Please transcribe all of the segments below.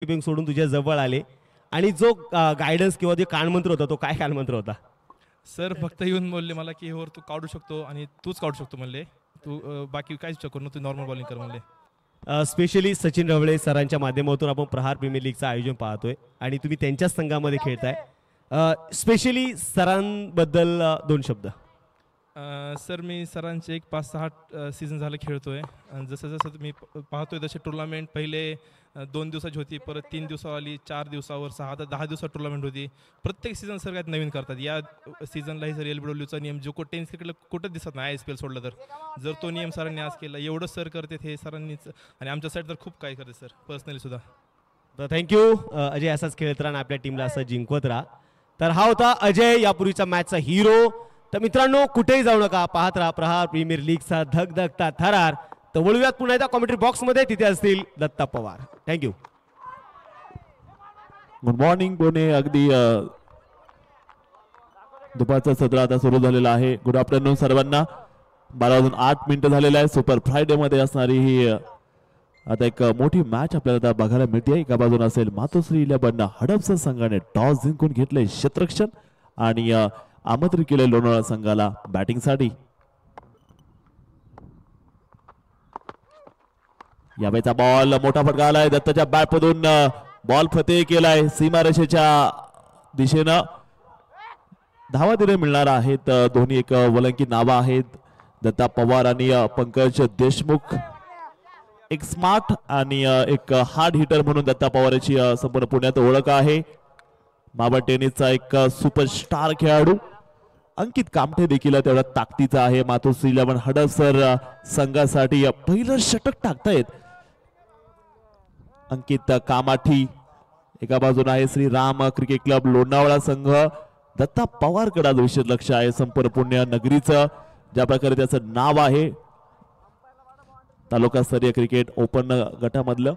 Keeping सोडून तुझ्या जवळ आले आणि जो गायडन्स किंवा जे कानमंत्र होता तो काय कानमंत्र होता? सर फक्त येऊन बोलले मला की वर तू काढू शकतो आणि तूच काढू शकतो म्हणले. तू बाकी काहीच करू नको, तू नॉर्मल बॉलिंग कर म्हणले. स्पेशली सचिन ढवळे सरांच्या माध्यमातून आपण प्रहार प्रीमियर लीगचं आयोजन पाहतोय आणि तुम्ही त्यांच्याच संघामध्ये खेळताय. स्पेशली सरांबद्दल दोन शब्द. सर मी सरांचे एक 5-6 सीझन झालं खेळतोय. जसं जसं मी पाहतोय तसे टुर्नामेंट पहिले 2 दिवसाची होती, परत 3 दिवसावर आली, 4 दिवसावर, 6 तर 10 दिवसात टुर्नामेंट होती. प्रत्येक सीझन सर काय नवीन करतात. या सीझनलाही सर LBWचा नियम जो टेनिस क्रिकेटला कुठंच दिसत नाही ISPL सोडलं तर, जर तो नियम सरांनी आज केला, एवढं सर करते हे सरांनीच. आणि आमच्या साईड तर खूप काय करते सर पर्सनली सुद्धा. तर थँक्यू अजय, असाच खेळत राहा आपल्या टीमला असं जिंकवत राहा. तर हा होता अजय, यापूर्वीचा मॅचचा हिरो. तर मित्रांनो कुठेही जाऊ नका, पाहत राहा प्रहार प्रीमियर लीगचा धगधगता थरार. तर वळूयात पुन्हा एकदा कॉमेंट्री बॉक्समध्ये, तिथे असतील Datta Pawar. Thank you. Good morning Pune. अगदी दुपारचं सत्र आता सुरू झालेलं आहे. गुड आफ्टरनून सर्वांना. 12:08 झालेलं आहे. सुपर फ्रायडे मध्ये असणारी ही आता एक मोठी मॅच आपल्याला आता बघायला मिळते. एका बाजूने असेल मातोश्री 11 हडपसर संघाने टॉस जिंकून घेतले क्षेत्ररक्षण आणि आमंत्रित केले लोणावळा संघाला बॅटिंगसाठी. यावेळेचा बॉल मोठा फटका आलाय दत्ताच्या बॅटमधून. बॉल फतेह केलाय सीमारेषेच्या दिशेनं. धावा तिथे मिळणार आहेत. दोन्ही एक वलंकी नावं आहेत, दत्ता पवार आणि पंकज देशमुख. एक स्मार्ट आणि एक हार्ड हिटर म्हणून दत्ता पवारची संपूर्ण पुण्यात ओळख आहे. मावळ टेनिसचा एक सुपरस्टार खेळाडू. अंकित कामठे देखील तेवढा ताकदीचा आहे. मातोश्री 11 हडपसर संघासाठी पहिलं षटक टाकतायत अंकित कामाठी. एका बाजूने आहे श्रीराम क्रिकेट क्लब लोणावळा संघ. दत्ता पवार कडे विशेष लक्ष आहे संपूर्ण पुण्य नगरीचं, ज्या प्रकारे त्याचं नाव आहे तालुकास्तरीय क्रिकेट ओपन गटामधलं.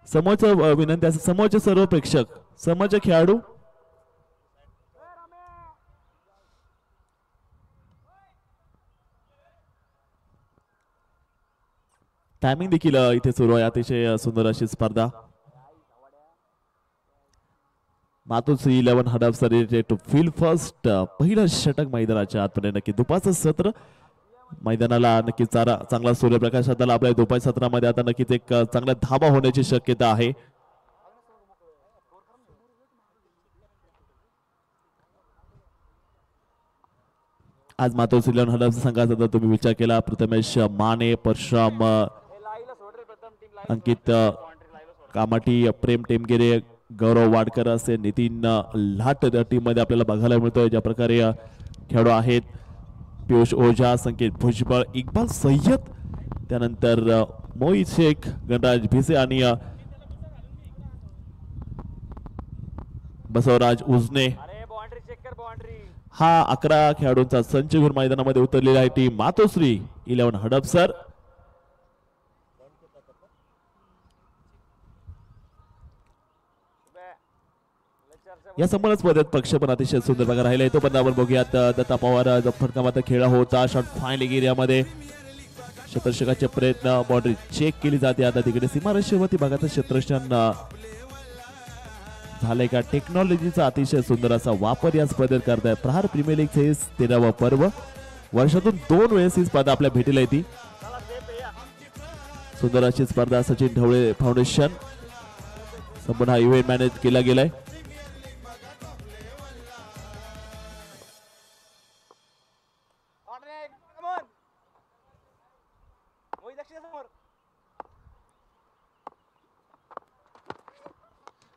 समोरचं विनंती आहे, समोरचे सर्व प्रेक्षक, समोरचे खेळाडू टायमिंग देखील इथे सुरू आहे. अतिशय सुंदर अशी स्पर्धा. मातोश्री 11 हडपसर टू फील्ड फर्स्ट. पहिलं षटक मैदानाच्या आतमध्ये. नक्की दुपारचं सत्र मैदानाला नक्की चांगला सूर्यप्रकाश आला. आपल्या दुपारी सत्रामध्ये आता नक्कीच एक चांगला धाबा होण्याची शक्यता आहे. आज मातोश्री 11 हडपसर संघाचा जर तुम्ही विचार केला, प्रथमेश माने, परशुराम, अंकित कामाटी, प्रेम टेमगिरे, गौरव वाडकर असे नितीन लाट टीम मध्ये आपल्याला बघायला मिळतोय. ज्या प्रकारे खेळाडू आहेत पियुष ओझा, संकेत भुजबळ, इक्बाल सय्यद, त्यानंतर मोहित शेख, गणराज भिसे आणि बसवराज उजने. हा 11 खेळाडूंचा संच घेऊन मैदानामध्ये उतरलेला आहे टीम मातोश्री 11 हडपसर. या संपूर्ण स्पर्धेत पक्ष पण अतिशय सुंदर प्रकार राहिला. तो पण आपण बघूयात. दत्ता पवार फटका मात्र खेळला होता. शॉट फाईन एरियामध्ये क्षेत्ररक्षकाचे प्रयत्न, बाउंड्री चेक केली जाते. आता तिकडे सीमारेषेवरती भागाचं क्षेत्ररक्षण झालंय का. टेक्नॉलॉजीचा अतिशय सुंदर असा वापर या स्पर्धेत करताय. प्रहार प्रीमियर लीगचे 13वं पर्व. वर्षातून 2 वेळेस ही स्पर्धा आपल्या भेटीला येते. सुंदर अशी स्पर्धा सचिन ढवळे फाउंडेशन संपूर्ण हा इव्हेंट मॅनेज केला गेलाय.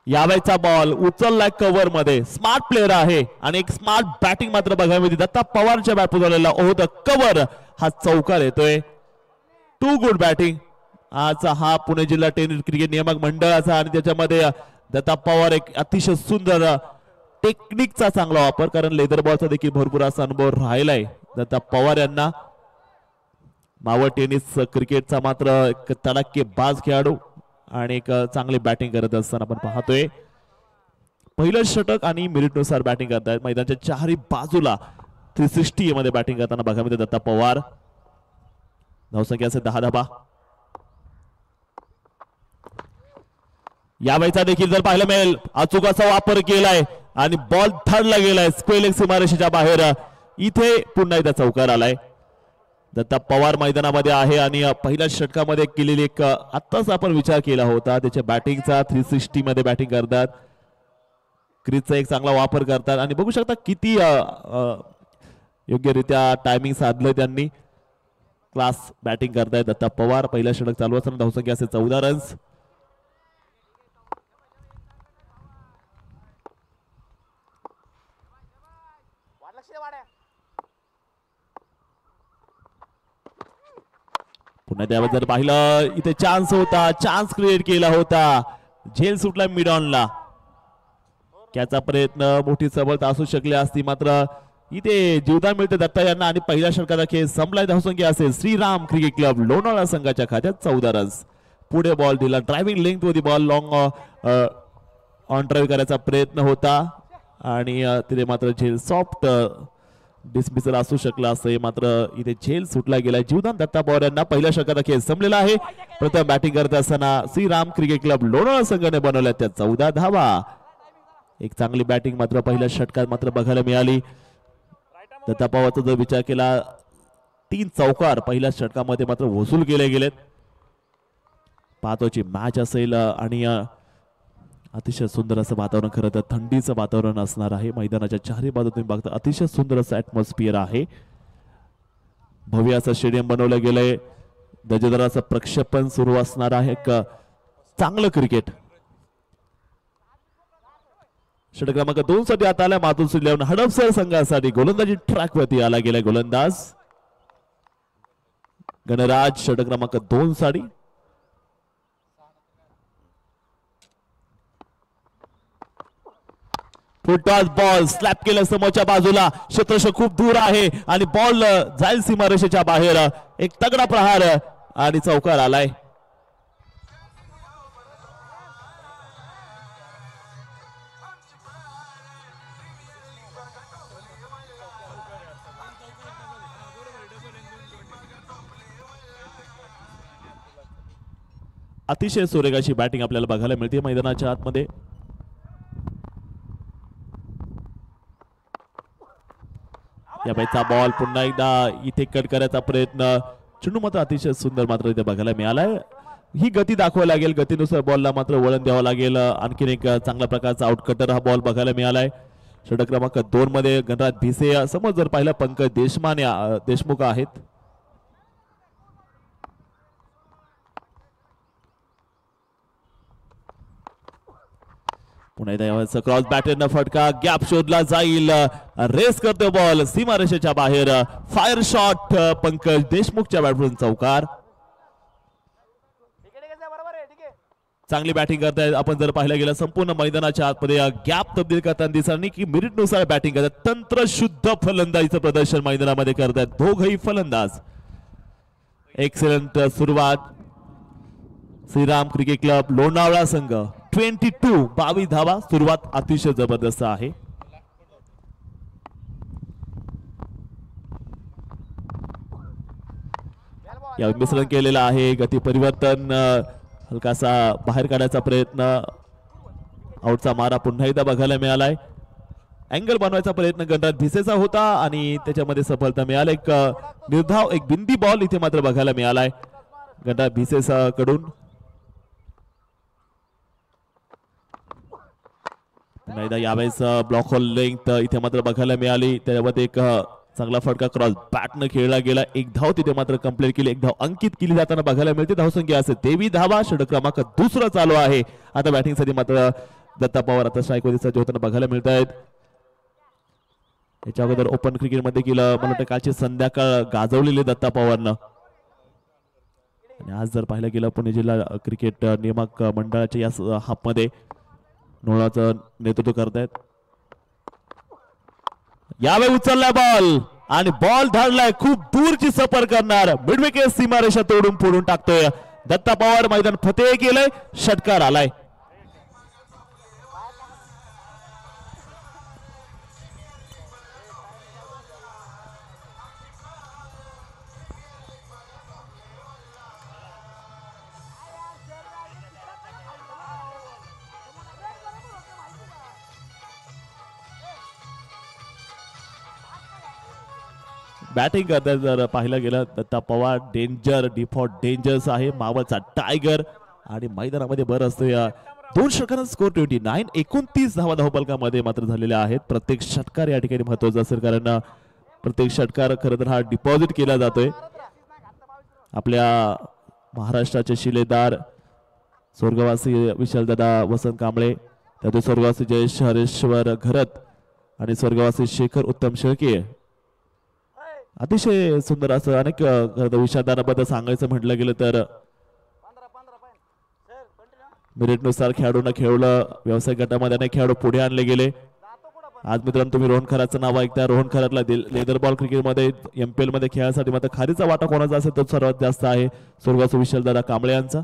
यावेळेचा बॉल उचललाय कव्हर मध्ये. स्मार्ट प्लेअर आहे आणि एक स्मार्ट बॅटिंग मात्र बघायला मिळते. दत्ता पवारच्या बॅट झालेला ओह कव्हर. हा चौकार येतोय. टू गुड बॅटिंग आज हा पुणे जिल्हा टेनिस क्रिकेट नियामक मंडळाचा. आणि त्याच्यामध्ये दत्ता पवार एक अतिशय सुंदर टेक्निकचा चांगला वापर, कारण लेदर बॉलचा देखील भरपूर असा अनुभव राहिलाय दत्ता पवार यांना. मावळ टेनिस क्रिकेटचा मात्र एक तडाखेबाज खेळाडू आणि एक चांगली बॅटिंग करत असताना आपण पाहतोय. पहिलं षटक आणि मिनिटनुसार बॅटिंग करतायत. मैदानाच्या चारही बाजूला 360 मध्ये बॅटिंग करताना बघायला मिळते दत्ता पवार. धावसंख्या असेल 10 धाबा. यावेळेचा देखील जर पाहायला मिळेल अचूक असा वापर केलाय आणि बॉल धडला गेलाय स्क्वेअर सीमारेषेच्या बाहेर. इथे पुन्हा एकदा चौकार आलाय. दत्ता पवार मैदानामध्ये आहे आणि पहिल्या षटकामध्ये केलेली एक आत्ताच आपण विचार केला होता त्याच्या बॅटिंगचा 360 मध्ये बॅटिंग करतात. क्रीजचा एक चांगला वापर करतात आणि बघू शकता किती योग्यरित्या टायमिंग साधलं त्यांनी. क्लास बॅटिंग करतायत दत्ता पवार. पहिला षटक चालू असताना धावसंख्या असेल 14 रन्स. पुन्हा त्यावर जर पाहिलं इथे चान्स होता, चान्स क्रिएट केला होता, झेल सुटला मिड ऑनला. त्याचा प्रयत्न मोठी सबळता असू शकली असती मात्र इथे जीवदान मिळते दत्ता यांना आणि पहिल्या षटकाचा खेळ संपलाय. धावसंख्या असेल श्रीराम क्रिकेट क्लब लोणावळा संघाच्या खात्यात 14 रन्स. पुढे बॉल दिला ड्रायव्हिंग लेंथ मध्ये बॉल लॉंग ऑन ड्राईव्ह करायचा प्रयत्न होता आणि तिथे मात्र झेल सॉफ्ट डिसमिसल असू शकला असं मात्र इथे झेल सुटला गेला. जीवदान दत्ता पवार यांना पहिल्या षटकाचा खेळ संपलेला आहे. प्रथम बॅटिंग करत असताना श्रीराम क्रिकेट क्लब लोणावळा संघाने बनवल्या त्या 14 धावा. एक चांगली बॅटिंग मात्र पहिल्या षटकात मात्र बघायला मिळाली. दत्ता पवारचा जर विचार केला 3 चौकार पहिल्या षटकामध्ये मात्र वसूल केले गेलेत. पाहतोची मॅच असेल आणि अतिशय सुंदर असं वातावरण, खरं तर थंडीचं वातावरण असणार आहे. मैदानाच्या चारही बाजू तुम्ही बघता अतिशय सुंदर असं ऍटमॉस्फिअर आहे. भव्य असं स्टेडियम बनवलं गेलंय. दर्जेदार असं प्रक्षेपण सुरू असणार आहे. एक चांगलं क्रिकेट. षटक क्रमांक 2 साठी आता आला मातुश्री 11 हडपसर संघासाठी गोलंदाजी ट्रॅक वरती आला गेला गोलंदाज गणराज. षटक क्रमांक 2 साठी फुटटॉस बॉल स्लॅप केलं समोरच्या बाजूला. क्षेत्ररक्षक खूप दूर आहे आणि बॉल जाईल सीमारेषेच्या बाहेर. एक तगडा प्रहार आणि चौकार आलाय. अतिशय सुरेखाची बॅटिंग आपल्याला बघायला मिळते मैदानाच्या आतमध्ये. या बाईचा बॉल पुन्हा एकदा इथे कट करायचा प्रयत्न. चेंडू मात्र अतिशय सुंदर मात्र इथे बघायला मिळालाय. ही गती दाखवावी लागेल. गतीनुसार बॉलला मात्र वळण द्यावं लागेल. आणखीन एक चांगल्या प्रकारचा आउटकटर हा बॉल बघायला मिळालाय. षटक क्रमांक 2 मध्ये गणराज भिसे समोर जर पाहिलं पंकज देशमुख आहेत. पुन्हा एकदा क्रॉस बॅटरनं फटका गॅप शोधला जाईल. रेस करतो बॉल सीमारेषेच्या बाहेर. फायर शॉट पंकज देशमुखच्या बॅटवरून चौकार. चांगली बॅटिंग करतायत. आपण जर पाहिलं गेलं संपूर्ण मैदानाच्या आतमध्ये गॅप तब्दील करताना दिसणार नाही की मिनिटनुसार बॅटिंग करतात. तंत्रशुद्ध फलंदाजीचं प्रदर्शन मैदानामध्ये करतात दोघही फलंदाज. एक्सलंट सुरुवात श्रीराम क्रिकेट क्लब लोणावळा संघ 22 धावा. सुरुवात अतिशय जबरदस्त आहे. या मिश्रण केलेलं आहे. गती परिवर्तन हलकासा बाहेर काढायचा प्रयत्न. आउटचा मारा पुन्हा एकदा बघायला मिळालाय. अँगल बनवायचा प्रयत्न गणराज भिसेचा होता आणि त्याच्यामध्ये सफलता मिळाली. एक निर्धाव एक बिंदी बॉल इथे मात्र बघायला मिळालाय गणराज भिसेचा कडून. पुन्हा यावेळेस ब्लॉक होल लेंथ इथे मात्र बघायला मिळाली. त्यामध्ये एक चांगला फटका क्रॉस बॅटनं खेळला गेला. एक धाव तिथे मात्र कंप्लीट केली. एक धाव अंकित केली जाताना बघायला मिळते. धावसंख्या असेल 23 धावा. षटक क्रमांक 2 चालू आहे. आता बॅटिंग साठी मात्र दत्ता पवार आता स्ट्राईक मध्ये सज्ज होताना बघायला मिळत आहेत. याच्या अगोदर ओपन क्रिकेटमध्ये केलं मला वाटतं कालची संध्याकाळ गाजवलेली दत्ता पवारनं. आणि आज जर पाहिलं गेलं पुणे जिल्हा क्रिकेट नियामक मंडळाच्या या हाफमध्ये नोळाचं नेतृत्व करतायत. यावेळी उचललाय बॉल आणि बॉल धाडलाय खूप दूरची सफर करणार. मिडविकेट सीमारेषा तोडून फोडून टाकतोय दत्ता पवार. मैदान फतेह केलंय. षटकार आलाय. बॅटिंग करतात जर पाहिलं गेलं Datta Pawar danger default dangers आहे मावळचा टायगर आणि मैदानामध्ये बरं असतो या 2 षटकांचा स्कोर 29 29 धावा धावपलकामध्ये मात्र झालेल्या आहेत. प्रत्येक षटकार या ठिकाणी महत्वाचा असेल कारण प्रत्येक षटकार खरं तर हा डिपॉझिट केला जातोय. आपल्या महाराष्ट्राचे शिलेदार स्वर्गवासी विशालदादा वसंत कांबळे त्यातून स्वर्गवासी जयेश हरेश्वर घरत आणि स्वर्गवासी शेखर उत्तम शेळके अतिशय सुंदर असं अनेक विषादाराबद्दल सांगायचं म्हटलं गेलं तर मेरिटनुसार खेळाडूंना खेळवलं. व्यावसायिक गटामध्ये अनेक खेळाडू पुढे आणले गेले. आज मित्रांनो तुम्ही रोहन खराचं नाव ऐकता. रोहन खरातला लेदर बॉल क्रिकेटमध्ये MPL मध्ये खेळासाठी मात्र खारीचा वाटा कोणाचा असेल तो सर्वात जास्त आहे स्वर्गवासी विशालदादा कांबळे यांचा.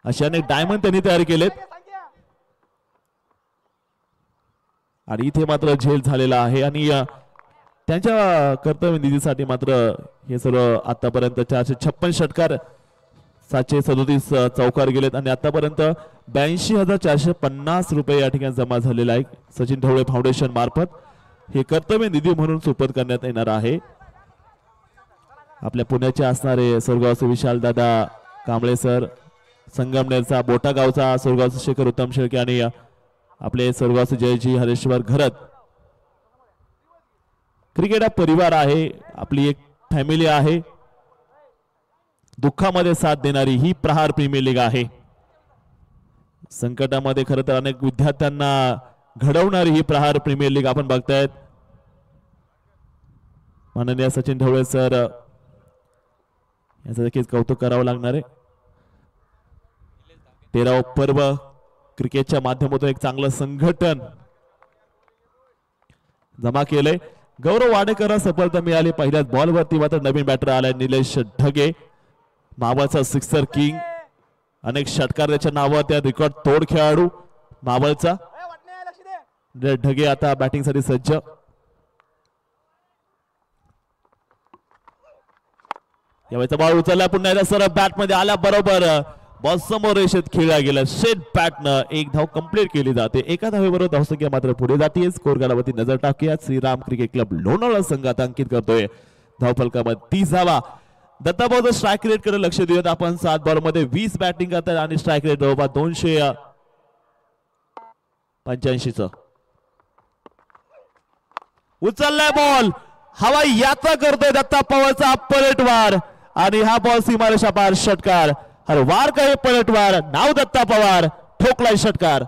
असे अनेक डायमंड त्यांनी तयार केलेत आणि इथे मात्र झेल झालेला आहे आणि त्यांच्या कर्तव्य निधीसाठी मात्र हे सर्व आतापर्यंत 456 षटकार 737 चौकार गेलेत आणि आतापर्यंत 82,450 रुपये या ठिकाणी जमा झालेला आहे. सचिन ढवळे फाउंडेशन मार्फत हे कर्तव्य निधी म्हणून सुपूर्द करण्यात येणार आहे. आपल्या पुण्याचे असणारे स्वर्गवासी विशालदादा कांबळे सर, संगमनेरचा बोटा गावचा स्वर्गवासी शेखर उत्तम शेळके आणि आपले स्वर्गवासी जयजी हरेश्वर घरत. क्रिकेट हा परिवार आहे, आपली एक फॅमिली आहे. दुःखामध्ये साथ देणारी ही प्रहार प्रीमियर लीग आहे. संकटामध्ये खरं तर अनेक विद्यार्थ्यांना घडवणारी ही प्रहार प्रीमियर लीग आपण बघतायत. माननीय सचिन ढवळे सर याचं देखील कौतुक करावं लागणार आहे. 13व पर्व क्रिकेटच्या माध्यमातून एक चांगलं संघटन जमा केलंय. गौरव वाडेकरला सफलता मिळाली. पहिल्याच बॉलवरती मात्र नवीन बॅटर आलाय निलेश ढगे, मावळचा सिक्सर किंग. अनेक षटकार त्याच्या नावावर त्या रेकॉर्ड तोड खेळाडू मावळचा. ढगे आता बॅटिंग साठी सज्ज. यावेळेचा बॉल उचलला पुन्हा एकदा सरळ बॅट मध्ये आल्या बरोबर बॉल समोर रेषेत खेळला गेला. शेट बॅटनं एक धाव कंप्लीट केली जाते. एका धावेबरोबर धावसंख्या मात्र पुढे जाते. स्कोर कालावधी नजर टाकूया. श्रीराम क्रिकेट क्लब लोणावळा संघात अंकित करतोय धावफलकामध्ये 30 धावा. दत्ताभाऊ स्ट्राईक रेट कडे लक्ष देऊयात आपण. 7 बॉल मध्ये 20 बॅटिंग करतात आणि स्ट्राईक रेट जवळपास 285. उचललाय बॉल, हवा यात्रा करतोय दत्ता पवारचा पलटवार आणि हा बॉल सीमारेषा पार षटकार. हर वार का हे पलटवार, नाव दत्ता पवार, ठोकलाय षटकार.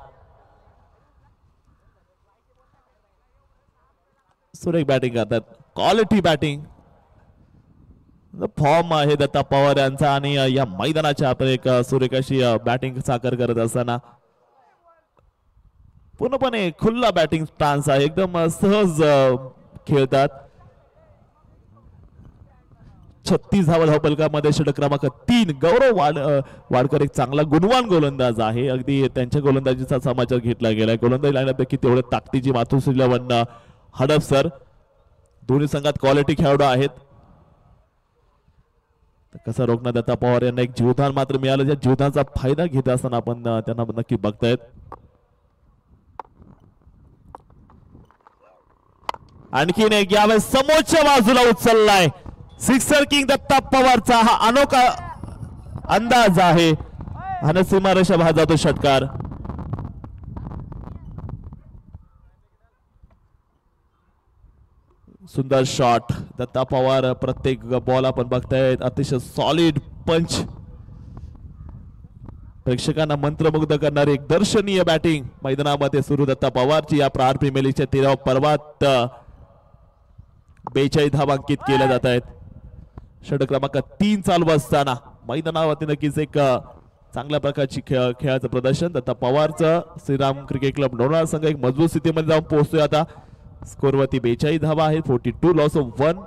सुरेख बॅटिंग करतात, क्वालिटी बॅटिंग फॉर्म आहे दत्ता पवार यांचा आणि या मैदानाच्या आपण एक सुरेख अशी बॅटिंग साकार करत असताना पूर्णपणे खुल्ला बॅटिंग स्टान्स आहे. एकदम सहज खेळतात. 36 धावा धावपलकामध्ये षटक क्रमांक 3. गौरव वाडकर एक चांगला गुणवान गोलंदाज आहे. अगदी त्यांच्या गोलंदाजीचा समाचार घेतला गेलाय. गोलंदाजी लाईनपैकी तेवढे ताकदीची मातोश्री हडप सर. दोन्ही संघात क्वालिटी खेळाडू आहेत. कसा रोखणार दत्ता पवार यांना एक जीवदान मात्र मिळालं. ज्या जीवदानाचा फायदा घेत असताना आपण त्यांना नक्की बघतायत. आणखीन एक यावेळेस समोरच्या बाजूला उचललाय. सिक्सर किंग दत्ता पवारचा हा अनोखा अंदाज आहे आणि सीमारेषा बाहेर जातो षटकार. सुंदर शॉट दत्ता पवार. प्रत्येक बॉल आपण बघतायत अतिशय सॉलिड पंच. प्रेक्षकांना मंत्रमुग्ध करणारी एक दर्शनीय बॅटिंग मैदानामध्ये सुरू दत्ता पवारची. या प्रहार प्रीमियर लीगच्या 13व्या पर्वात 42 धावा अंकित केल्या जात आहेत. षटक क्रमांक 3 चालू असताना मैदानावरती नक्कीच एक चांगल्या प्रकारची खेळाचं प्रदर्शन दत्ता पवारचं. श्रीराम क्रिकेट क्लब लोणावळा संघ एक मजबूत स्थितीमध्ये जाऊन पोहोचतोय आता. स्कोरवरती 42 धावा आहेत. 42 लॉस ऑफ 1.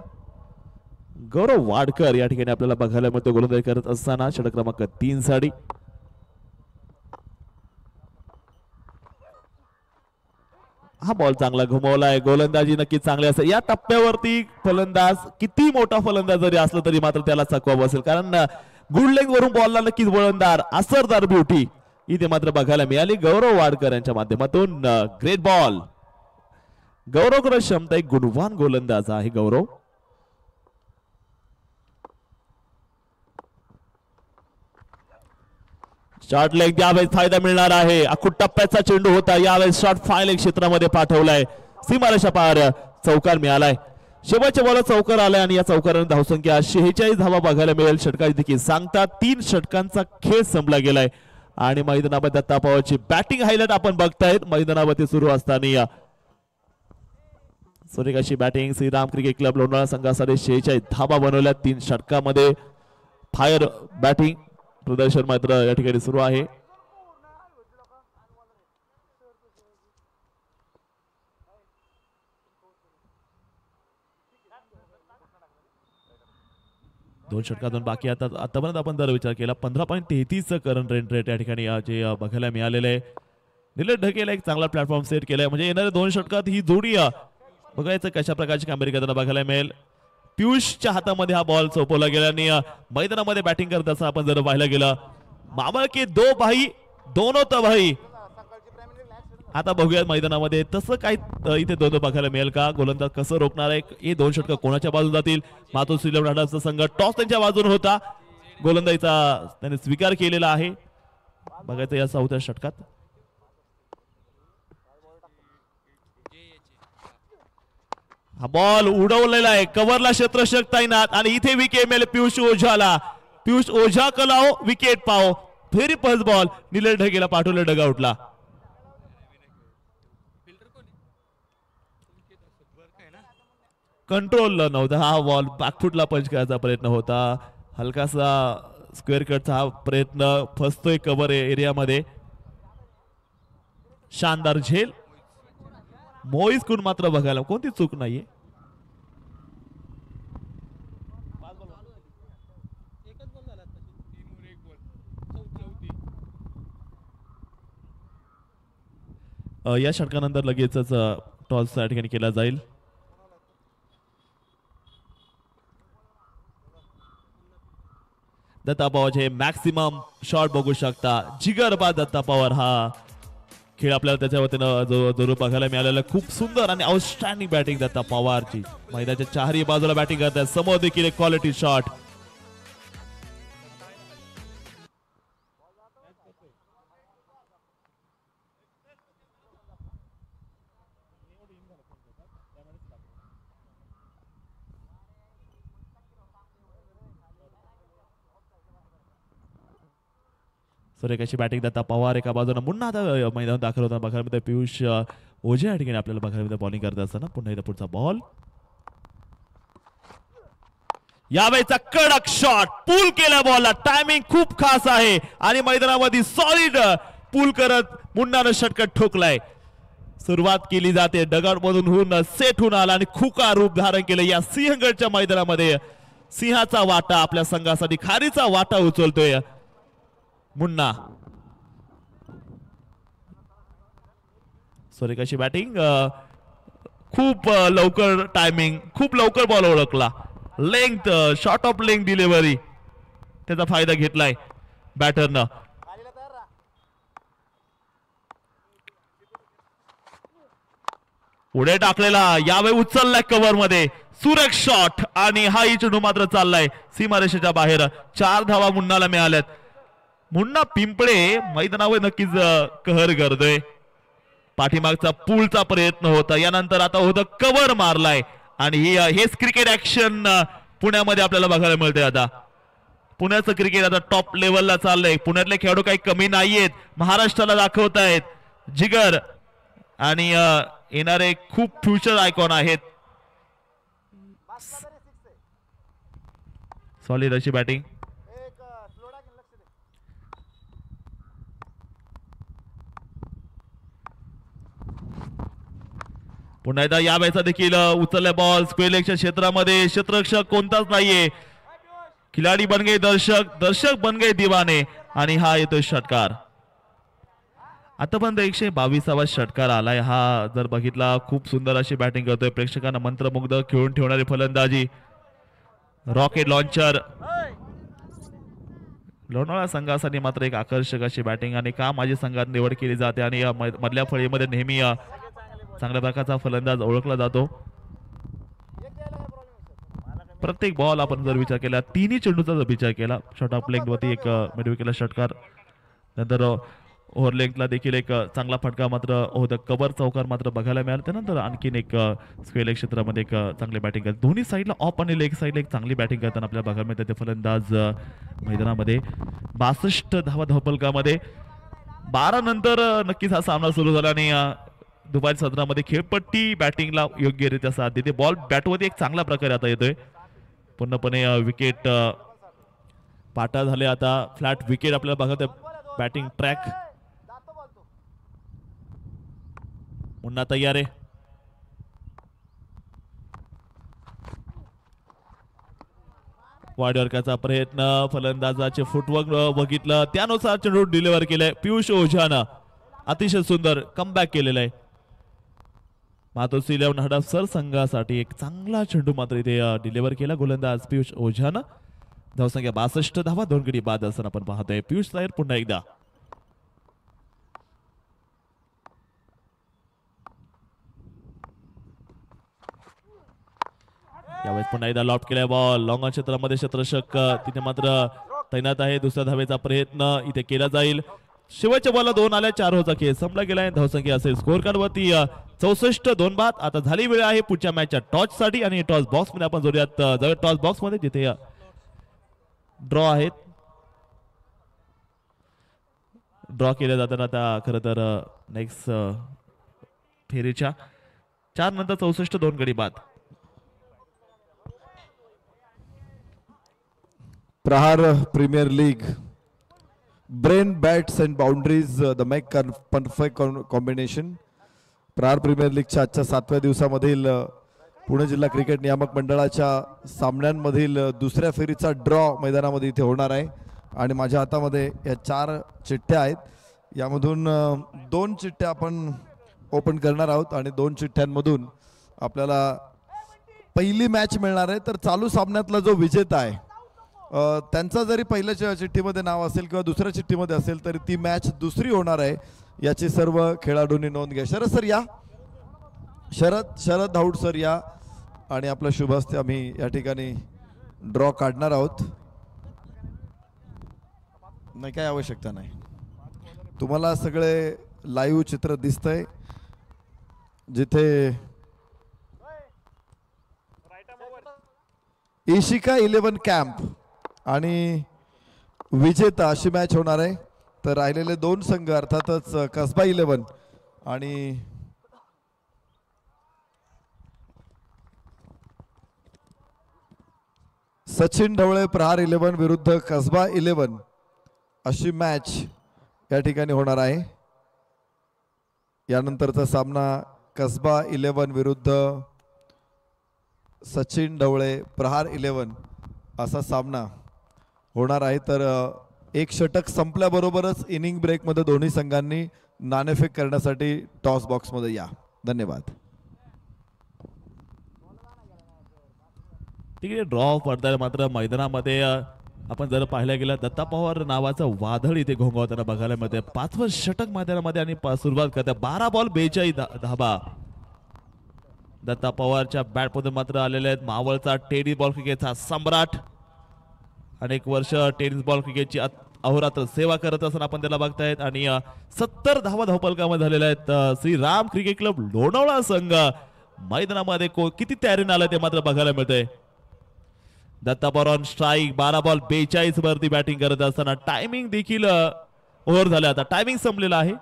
गौरव वाडकर या ठिकाणी आपल्याला बघायला मिळतो गोलंदाजी करत असताना षटक क्रमांक 3 साठी. हा बॉल चांगला घुमवलाय. गोलंदाजी नक्की चांगली असेल. या टप्प्यावरती फलंदाज किती मोठा फलंदाज जरी असला तरी मात्र त्याला चकवा बसेल कारण गुड लेग वरून बॉलला नक्कीच वळणदार असरदार ब्युटी इथे मात्र बघायला मिळाली. गौरव वाडकर यांच्या माध्यमातून ग्रेट बॉल गौरव क्षमता एक गुणवान गोलंदाज आहे गौरव. शॉर्ट लेग यावेळेस फायदा मिळणार आहे. अखूट टप्प्याचा चेंडू होता, यावेळेस शॉर्ट फाय क्षेत्रामध्ये पाठवलाय, सीमारेषा पार चौकार मिळालाय. शेवटच्या बॉल चौकार आलाय आणि या चौकाराने धावसंख्या 46 धावा बघायला मिळेल. षटकार देखील सांगतात 3 षटकांचा खेळ संपला गेलाय आणि मैदानामध्ये दत्ता पवारची बॅटिंग हायलाइट आपण बघतायत. मैदानामध्ये सुरू असताना सुरेख अशी batting. Shriram cricket club Lonavala संघासाठी 46 धावा बनवल्या 3 षटकामध्ये. फायर बॅटिंग प्रदर्शन मात्र या ठिकाणी सुरू आहे. दोन षटकातून बाकी आतापर्यंत आपण जर विचार केला 15.33 करंट रन रेट या ठिकाणी जे बघायला मिळालेलं आहे. निलेश ढकेला एक चांगला प्लॅटफॉर्म सेट केलाय, म्हणजे येणाऱ्या 2 षटकात ही जोडी बघायचं कशा प्रकारची कामगिरी करताना बघायला मिळेल. पियुषच्या हातामध्ये हा बॉल सोपवला गेला आणि मैदानामध्ये बॅटिंग करत असताना आपण जर पाहायला गेलं मामा के दो भाई दोनों तबाही. आता बघूयात मैदानामध्ये तसं काही इथे दोन बघायला मिळेल का. गोलंदाज कसं रोखणार आहे, हे 2 षटक कोणाच्या बाजून जातील. मातोश्री श्रीलम राठाचा संघ टॉस त्यांच्या बाजून होता, गोलंदाजीचा त्याने स्वीकार केलेला आहे. बघायचं या 4थ्या षटकात. हा बॉल उडवलेला आहे, कव्हरला क्षेत्ररक्षक तैनात आणि इथे विकेट मिळेल पियुष ओझाला. पियुष ओझा कलाओ विकेट पाओ. फेरी फर्स्ट बॉल निलेश ढगेला पाठवलं डगआउटला. कंट्रोल नव्हता, हा बॉल बॅकफुटला पंच करायचा प्रयत्न होता. हलकासा स्क्वेअर कटचा हा प्रयत्न फसतोय कव्हर एरियामध्ये. शानदार झेल. मोईज कुण मात्र बघायला कोणती चूक नाहीये. या षटकानंतर लगेचच टॉस या ठिकाणी केला जाईल. दत्ता पवारचे मॅक्सिमम शॉट बघू शकता. जिगरबाज दत्ता पवार हा खेळ आपल्याला त्याच्या वतीनं जरूर बघायला मिळालेला. खूप सुंदर आणि आउटस्टँडिंग बॅटिंग दत्ता पवारची. मैदानाच्या चारही बाजूला बॅटिंग करतात, समोर देखील एक क्वालिटी शॉट. सुरेखाची बॅटिंग दत्ता पवार एका बाजूला पुन्हा आता मैदानात दाखल होताना बघायला मिळतं. पियुष ओझे या ठिकाणी आपल्याला बघायला मिळतं बॉलिंग करत असताना. पुन्हा एकदा पुढचा बॉल. यावेळेचा कडक शॉट, पूल केला बॉलला. टायमिंग खूप खास आहे आणि मैदानामध्ये सॉलिड पूल करत मुन्नानं षटकट ठोकलाय. सुरुवात केली जाते डगआउट मधून होऊन सेट होऊन आला आणि खुका रूप धारण केलं. या सिंहगडच्या मैदानामध्ये सिंहाचा वाटा आपल्या संघासाठी खारीचा वाटा उचलतोय मुन्ना. सुरेखाची बॅटिंग, खूप लवकर टायमिंग, खूप लवकर बॉल ओळखला. Length, short of length delivery, त्याचा फायदा घेतलाय बॅटरनं. पुढे टाकलेला, यावेळी उचललाय कव्हर मध्ये. सुरेख शॉट आणि हाही चेंडू मात्र चाललाय सीमारेषेच्या बाहेर. 4 धावा मुन्नाला मिळाल्यात. मुन्ना पिंपळे मैदानावर नक्कीच कहर करतोय. पाठीमागचा पूलचा प्रयत्न होता, यानंतर आता होतं कव्हर मारलाय आणि हेच क्रिकेट ऍक्शन पुण्यामध्ये आपल्याला बघायला मिळते. आता पुण्याचं क्रिकेट आता टॉप लेवलला चाललंय. पुण्यातले खेळाडू काही कमी नाहीयेत, महाराष्ट्राला दाखवतायत जिगर आणि येणारे खूप फ्युचर आयकॉन आहेत. सॉलिड अशी बॅटिंग. पुन्हा एकदा या वेळेचा देखील उचलला बॉल स्क्वेअर लेगच्या क्षेत्रामध्ये. क्षेत्ररक्षक कोणताच नाहीये. खिलाडी बन गए दर्शक, दर्शक बन गए दिवाने आणि हा येतोय षटकार. आतापर्यंत 122वा षटकार आलाय. हा जर बघितला खूप सुंदर अशी बॅटिंग करतोय. प्रेक्षकांना मंत्रमुग्ध खेळून ठेवणारी फलंदाजी. Rocket launcher. लोणावळा संघासाठी मात्र एक आकर्षक अशी बॅटिंग आणि का माझी संघात निवड केली जाते आणि मधल्या फळीमध्ये नेहमी चांगल्या प्रकारचा फलंदाज ओळखला जातो. प्रत्येक बॉल आपण जर विचार केला, तिन्ही चेंडूचा जर विचार केला, शॉर्ट ऑफ लेग वरती एक मिडविकेटला षटकार, नंतर ओव्हर लेगला देखील एक चांगला फटका मात्र होता, कव्हर चौकार मात्र बघायला मिळाला. त्यानंतर आणखीन एक स्क्वेअर लेग क्षेत्रामध्ये एक चांगली बॅटिंग करत, दोन्ही साईडला ऑफ आणि लेग साईडला एक चांगली बॅटिंग करताना आपल्याला बघायला मिळते. ते फलंदाज मैदानामध्ये 62 धावा धावपलकामध्ये 12 नंतर नक्कीच हा सामना सुरू झाला आणि दुपारी सत्रामध्ये खेळपट्टी बॅटिंगला योग्यरित्या साथ देते. बॉल बॅटवरती एक चांगल्या प्रकारे आता येतोय, पूर्णपणे विकेट पाटा झाले, आता फ्लॅट विकेट आपल्याला बघत आहे. बॅटिंग ट्रॅक पुन्हा तयार आहे. वाडवरकाचा प्रयत्न, फलंदाजाचे फुटवर्क बघितलं त्यानुसार चेंडू डिलिव्हर केलाय पियुष ओझानं, अतिशय सुंदर कमबॅक केलेला आहे. मातोश्री 11 हडपसर संघासाठी एक चांगला चेंडू मात्र इथे डिलिव्हर केला गोलंदाज पियुष ओझानं. धावसंख्या 62 धावा 2 गडी बाद असताना आपण पाहतोय. पियुष नायर पुन्हा एकदा यावेळेस पुन्हा एकदा लॉफ्ट केलाय बॉल लॉंग क्षेत्रामध्ये, क्षेत्ररक्षक तिथे मात्र तैनात आहे. दुसऱ्या धावेचा प्रयत्न इथे केला जाईल. शेवटच्या बॉलला 2 आल्या, 4 होचा खेळ संपला गेलाय. धावसंख्या असेल स्कोअर कार्ड वरती 64 2 बाद. आता झाली वेळ आहे पुढच्या मॅचच्या टॉस साठी आणि टॉस बॉक्स मध्ये आपण जोडूयात. जवळ टॉस बॉक्स मध्ये जिथे ड्रॉ आहेत, ड्रॉ केल्या जाताना आता खरं तर नेक्स्ट फेरीच्या 4 नंतर 64 2 गडी बाद. Prahar premier league, brain bats and boundaries the make perfect combination. Prahar premier लीगच्या आजच्या 7व्या दिवसामधील पुणे जिल्हा क्रिकेट नियामक मंडळाच्या सामन्यांमधील दुसऱ्या फेरीचा ड्रॉ मैदानामध्ये इथे होणार आहे आणि माझ्या हातामध्ये या 4 चिठ्ठ्या आहेत. यामधून 2 चिठ्ठ्या आपण ओपन करणार आहोत आणि 2 चिठ्ठ्यांमधून आपल्याला पहिली मॅच मिळणार आहे. तर चालू सामन्यातला जो विजेता आहे त्यांचा जरी पहिल्या चिठ्ठीमध्ये नाव असेल किंवा दुसऱ्या चिठ्ठीमध्ये असेल तरी ती मॅच दुसरी होणार आहे, याची सर्व खेळाडूंनी नोंद घ्या. शरद सर या, शरद धाऊड सर या आणि आपलं शुभ हस्ते आम्ही या ठिकाणी ड्रॉ काढणार आहोत. नाही काय आवश्यकता नाही, तुम्हाला सगळे लाईव्ह चित्र दिसतंय. जिथे इशिका 11 कॅम्प आणि विजेता अशी मॅच होणार आहे. तर राहिलेले 2 संघ अर्थातच कसबा 11 आणि सचिन ढवळे प्रहार 11 विरुद्ध कसबा 11 अशी मॅच या ठिकाणी होणार आहे. यानंतरचा सामना कसबा 11 विरुद्ध सचिन ढवळे प्रहार 11 असा सामना होणार आहे. तर एक षटक संपल्याबरोबरच इनिंग ब्रेकमध्ये दोन्ही संघांनी नाणेफेक करण्यासाठी टॉस बॉक्समध्ये या. धन्यवाद. तिकडे ड्रॉ पडताना मात्र मैदानामध्ये आपण जर पाहायला गेलं दत्ता पवार नावाचं वादळ इथे घोंगावताना बघायला मिळते. 5वं षटक मैदानामध्ये आणि सुरुवात करते 12 बॉल 42 धाबा. दत्ता पवारच्या बॅटमधून मात्र आलेले आहेत मावळचा टेनिस बॉल क्रिकेटचा सम्राट. अनेक वर्ष टेनिस बॉल क्रिकेटची अहोरात्र सेवा करत असताना आपण त्याला बघतायत आणि 70 धावा धावपलकामध्ये झालेल्या आहेत. श्रीराम क्रिकेट क्लब लोणावळा संघ मैदानामध्ये किती तयारीने आलं ते मात्र बघायला मिळतंय. Datta Pawar on strike 12 ball 42 वरती बॅटिंग करत असताना टायमिंग देखील ओव्हर झालं. आता टायमिंग संपलेला आहे.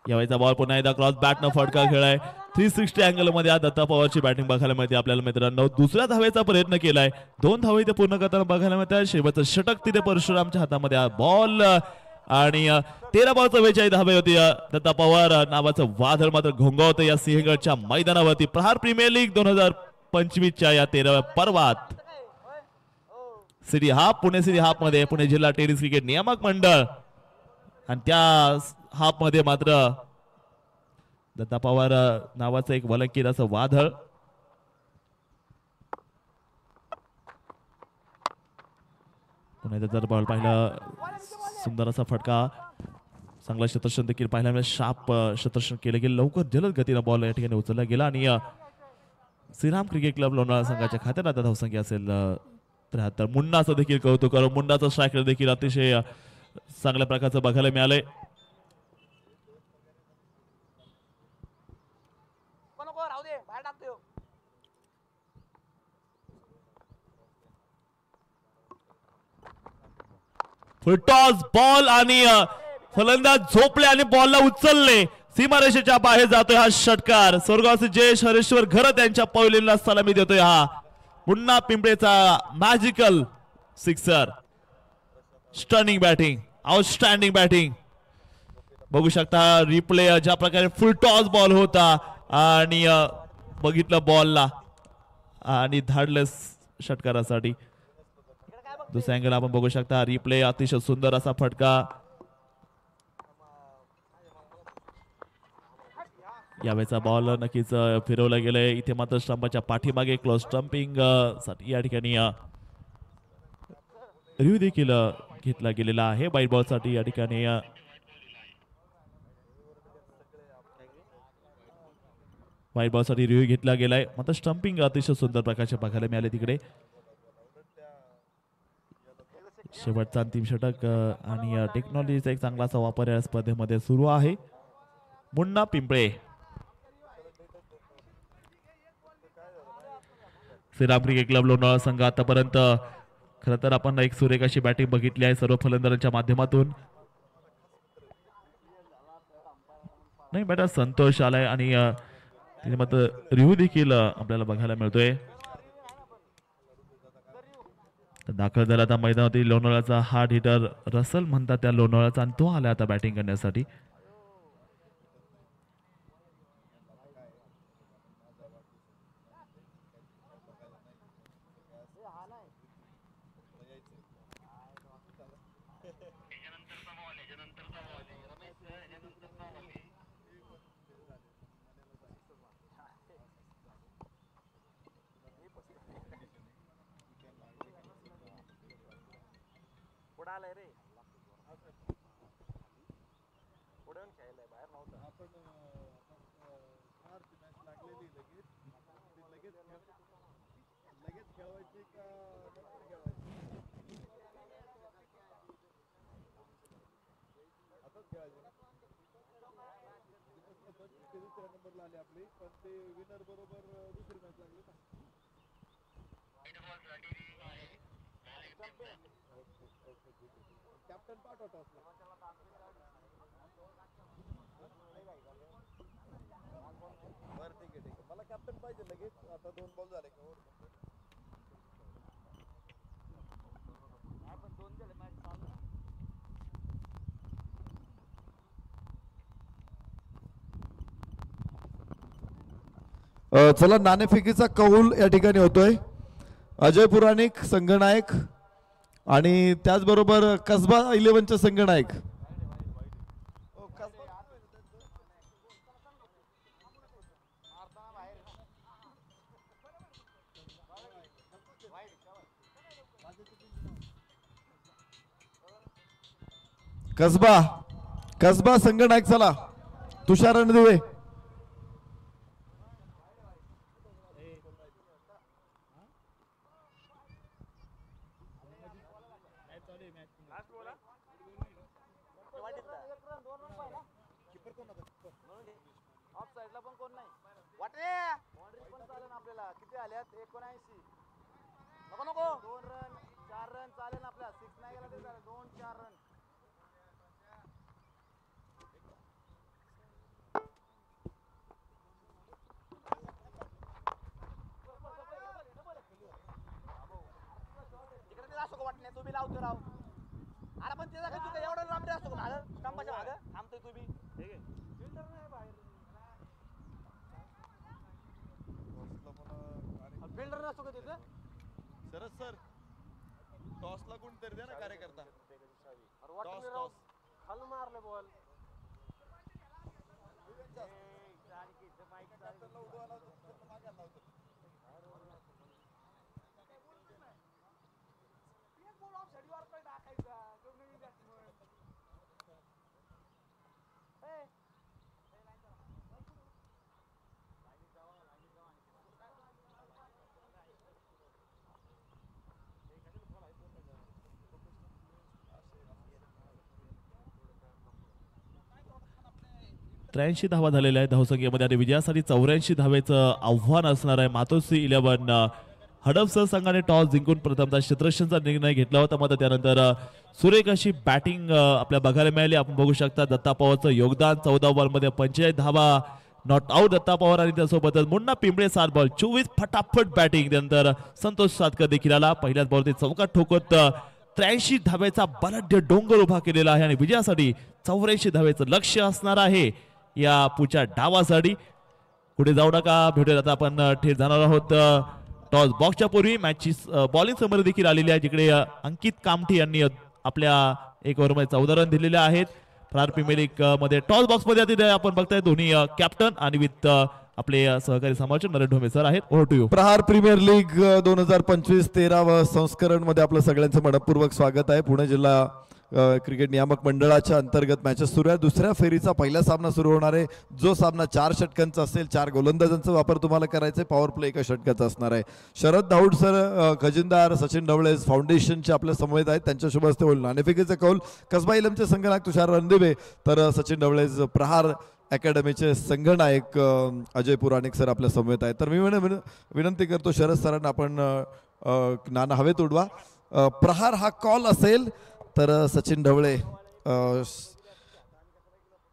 यावेळीचा बॉल पुन्हा एकदा क्रॉस बॅट न फटका खेळाय. 360 अँगल मध्ये आज दत्ता पवारची बॅटिंग बघायला मिळते आपल्याला मित्रांनो. दुसऱ्या धावेचा प्रयत्न केलाय, 2 धावे इथे पूर्ण करताना बघायला मिळतात. शेवटचं षटक तिथे परशुरामच्या हातामध्ये बॉल आणि 13 बॉल 44 धावे होती. दत्ता पवार नावाचं वादळ मात्र घोंगावतं या सिंहगडच्या मैदानावरती. प्रहार प्रीमियर लीग 2025च्या या 13व्या पर्वात city half Pune city half मध्ये पुणे जिल्हा टेनिस क्रिकेट नियामक मंडळ आणि त्या हाफ मध्ये मात्र दत्ता पवार नावाचं एक वलंकित असं वादळ. पुन्हा एकदा जर बॉल पाहिलं सुंदर असा फटका, चांगला क्षेत्ररक्षण देखील पाहायला मिळेल. शाप क्षेत्ररक्षण केलं गेलं, लवकर जलद गतीनं बॉल या ठिकाणी उचलला गेला आणि श्रीराम क्रिकेट क्लब लोणावळा संघाच्या खात्यात आता धावसंख्या असेल 73. मुन्नाचं देखील कौतुक करू, मुन्नाचं स्ट्रायकर देखील अतिशय चांगल्या प्रकारचं बघायला मिळालंय. फुलटॉस बॉल आणि फलंदाज झोपले आणि बॉलला उचलले. सीमारेषेच्या बाहेर जातोय हा षटकार. स्वर्गवासी जयेश हरेश्वर घरत यांच्या पहिल्यांदा सलामी देतोय हा मुन्ना पिंपळेचा magical sixer. Stunning batting, outstanding batting. बघू शकता रिप्ले ज्या प्रकारे फुल टॉस बॉल होता आणि बघितलं बॉलला आणि धाडलं षटकारासाठी. दुसऱ्या अँगल आपण बघू शकता रिप्ले, अतिशय सुंदर असा फटका. यावेळेचा बॉल नक्कीच फिरवला गेलाय. इथे मात्र स्टंपाच्या पाठीमागे क्लोज स्टंपिंग साठी या ठिकाणी रिव्ह्यू देखील घेतला गेलेला आहे. वाईट बॉल साठी या ठिकाणी वाईट बॉल साठी रिव्ह्यू घेतला गेलाय. मात्र स्टंपिंग अतिशय सुंदर प्रकारचे बघायला मिळाले तिकडे. शेवटचा अंतिम षटक आणि टेक्नॉलॉजीचा एक चांगला असा वापर या स्पर्धेमध्ये सुरू आहे. मुन्ना पिंपळे, श्रीराम क्रिकेट क्लब लोणावळा संघ आतापर्यंत खरं तर आपण एक सुरेख अशी बॅटिंग बघितली आहे सर्व फलंदाजांच्या माध्यमातून. नाही बॅटर संतोष आलाय आणि तिने मात्र रिव्ह्यू देखील आपल्याला बघायला मिळतोय. दाखल झाला आता मैदानातील लोणावळ्याचा हार्ड हिटर रसल म्हणतात त्या लोणावळ्याचा, आणि तो आला आता बॅटिंग करण्यासाठी. चला नाणेफेकीचा कौल या ठिकाणी होतोय. अजय पुराणिक संघनायक आणि त्याचबरोबर कसबा 11चे संघनायक. कसबा संघनायक चला. तुषार रणदिवे, 83 धावा झालेल्या आहेत धावसंख्येमध्ये आणि विजयासाठी 84 धावेचं आव्हान असणार आहे. मातोश्री 11 हडपसर संघाने टॉस जिंकून प्रथमतः क्षेत्ररक्षणाचा निर्णय घेतला होता. मात्र त्यानंतर सुरेख अशी बॅटिंग आपल्या बघायला मिळाली. आपण बघू शकता दत्ता पवारचं योगदान 14 बॉलमध्ये 45 धावा नॉट आउट दत्ता पवार आणि त्यासोबतच मुन्ना पिंपळे 7 बॉल 24 फटाफट बॅटिंग. त्यानंतर संतोष सातकर देखील आला. पहिल्याच बॉलवरती चौकार ठोकत 83 धावेचा बलाढ्य डोंगर उभा केलेला आहे आणि विजयासाठी 84 धावेचं लक्ष्य असणार आहे या पुढच्या डावासाठी. पुढे जाऊ नका, भेटूया आता आपण थेट जाणार आहोत टॉस बॉक्सच्या पूर्वी. मॅचची बॉलिंग समोर देखील आलेली आहे जिकडे अंकित कामठी यांनी आपल्या 1 ओव्हरमध्ये 14 रन दिलेले आहेत. प्रार प्रीमियर लीग मध्ये टॉस बॉक्स मध्ये आपण बघताय दोन्ही कॅप्टन आणि विथ आपले सहकारी समालोचक नरेश ढोमे सर आहेत. Over to you. Prahar premier league 2025 13व संस्करण मध्ये आपलं सगळ्यांचं मनपूर्वक स्वागत आहे. पुणे जिल्हा क्रिकेट नियामक मंडळाच्या अंतर्गत मॅचेस सुरू आहे. दुसऱ्या फेरीचा पहिला सामना सुरू होणार आहे. जो सामना 4 षटकांचा असेल, 4 गोलंदाजांचा वापर तुम्हाला करायचा आहे. पॉवर प्ले 1 षटकाचा असणार आहे. शरद दाऊड सर, खजिनदार सचिन ढवळे फाउंडेशनचे आपल्या समवेत आहेत. त्यांच्या शुभ हस्ते होईल नाणेफेकीचा कौल. कसबा इलमचे संघनायक तुषार रणदिवे तर सचिन ढवळे प्रहार अकॅडमीचे संघनायक अजय पुराणिक सर आपल्या समवेत आहेत. तर मी विनंती करतो शरद सरांना आपण नाणं हवेत उडवा. प्रहार हा कॉल असेल तर Sachin Dhawale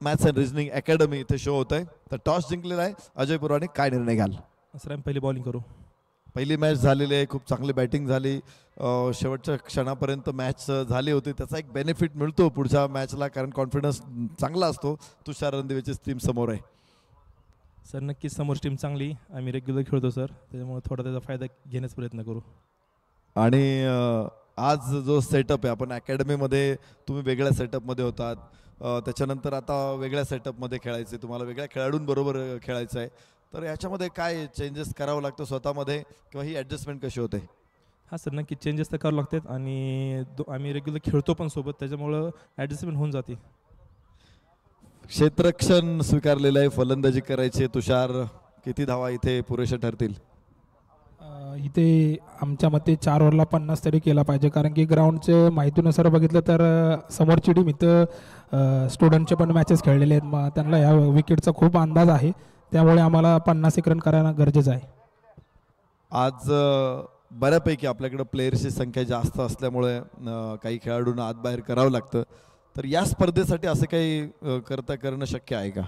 maths and reasoning academy इथे शो होत आहे. तर टॉस जिंकलेला आहे. अजय पुराणिक काय निर्णय घ्याल? सर आम्ही पहिली बॉलिंग करू. पहिली मॅच झालेली आहे, खूप चांगली बॅटिंग झाली. शेवटच्या क्षणापर्यंत मॅच झाली होती. त्याचा एक बेनिफिट मिळतो पुढच्या मॅचला, कारण कॉन्फिडन्स चांगला असतो. तुषार रणदिवेची टीम समोर आहे. सर नक्कीच समोर टीम चांगली, आम्ही रेग्युलर खेळतो सर, त्याच्यामुळे थोडा त्याचा फायदा घेण्याचा प्रयत्न करू. आणि आज जो सेटअप आहे, आपण अकॅडमीमध्ये तुम्ही वेगळ्या सेटअपमध्ये होतात, त्याच्यानंतर आता वेगळ्या सेटअपमध्ये खेळायचे, तुम्हाला वेगळ्या खेळाडूंबरोबर खेळायचं आहे. तर याच्यामध्ये काय चेंजेस करावं लागतं स्वतःमध्ये किंवा ही ॲडजस्टमेंट कशी होते? हां सर, नक्की चेंजेस तर करावं लागतात आणि आम्ही रेग्युलर खेळतो पण सोबत, त्याच्यामुळं ॲडजस्टमेंट होऊन जाते. क्षेत्ररक्षण स्वीकारलेलं आहे, फलंदाजी करायची. तुषार, किती धावा इथे पुरेशा ठरतील? इथे आमच्या मते 4 ओव्हरला 50 तरी केला पाहिजे, कारण की ग्राउंडचे माहितीनुसार बघितलं तर समोरची टीम इथं स्टुडंटचे पण मॅचेस खेळलेले आहेत. मग त्यांना ह्या विकेटचा खूप अंदाज आहे, त्यामुळे आम्हाला 50 रन करायला गरजेचं आहे. आज बऱ्यापैकी आपल्याकडं प्लेयर्सची संख्या जास्त असल्यामुळे काही खेळाडूंना आत बाहेर करावं लागतं. तर या स्पर्धेसाठी असं काही करणं शक्य आहे का?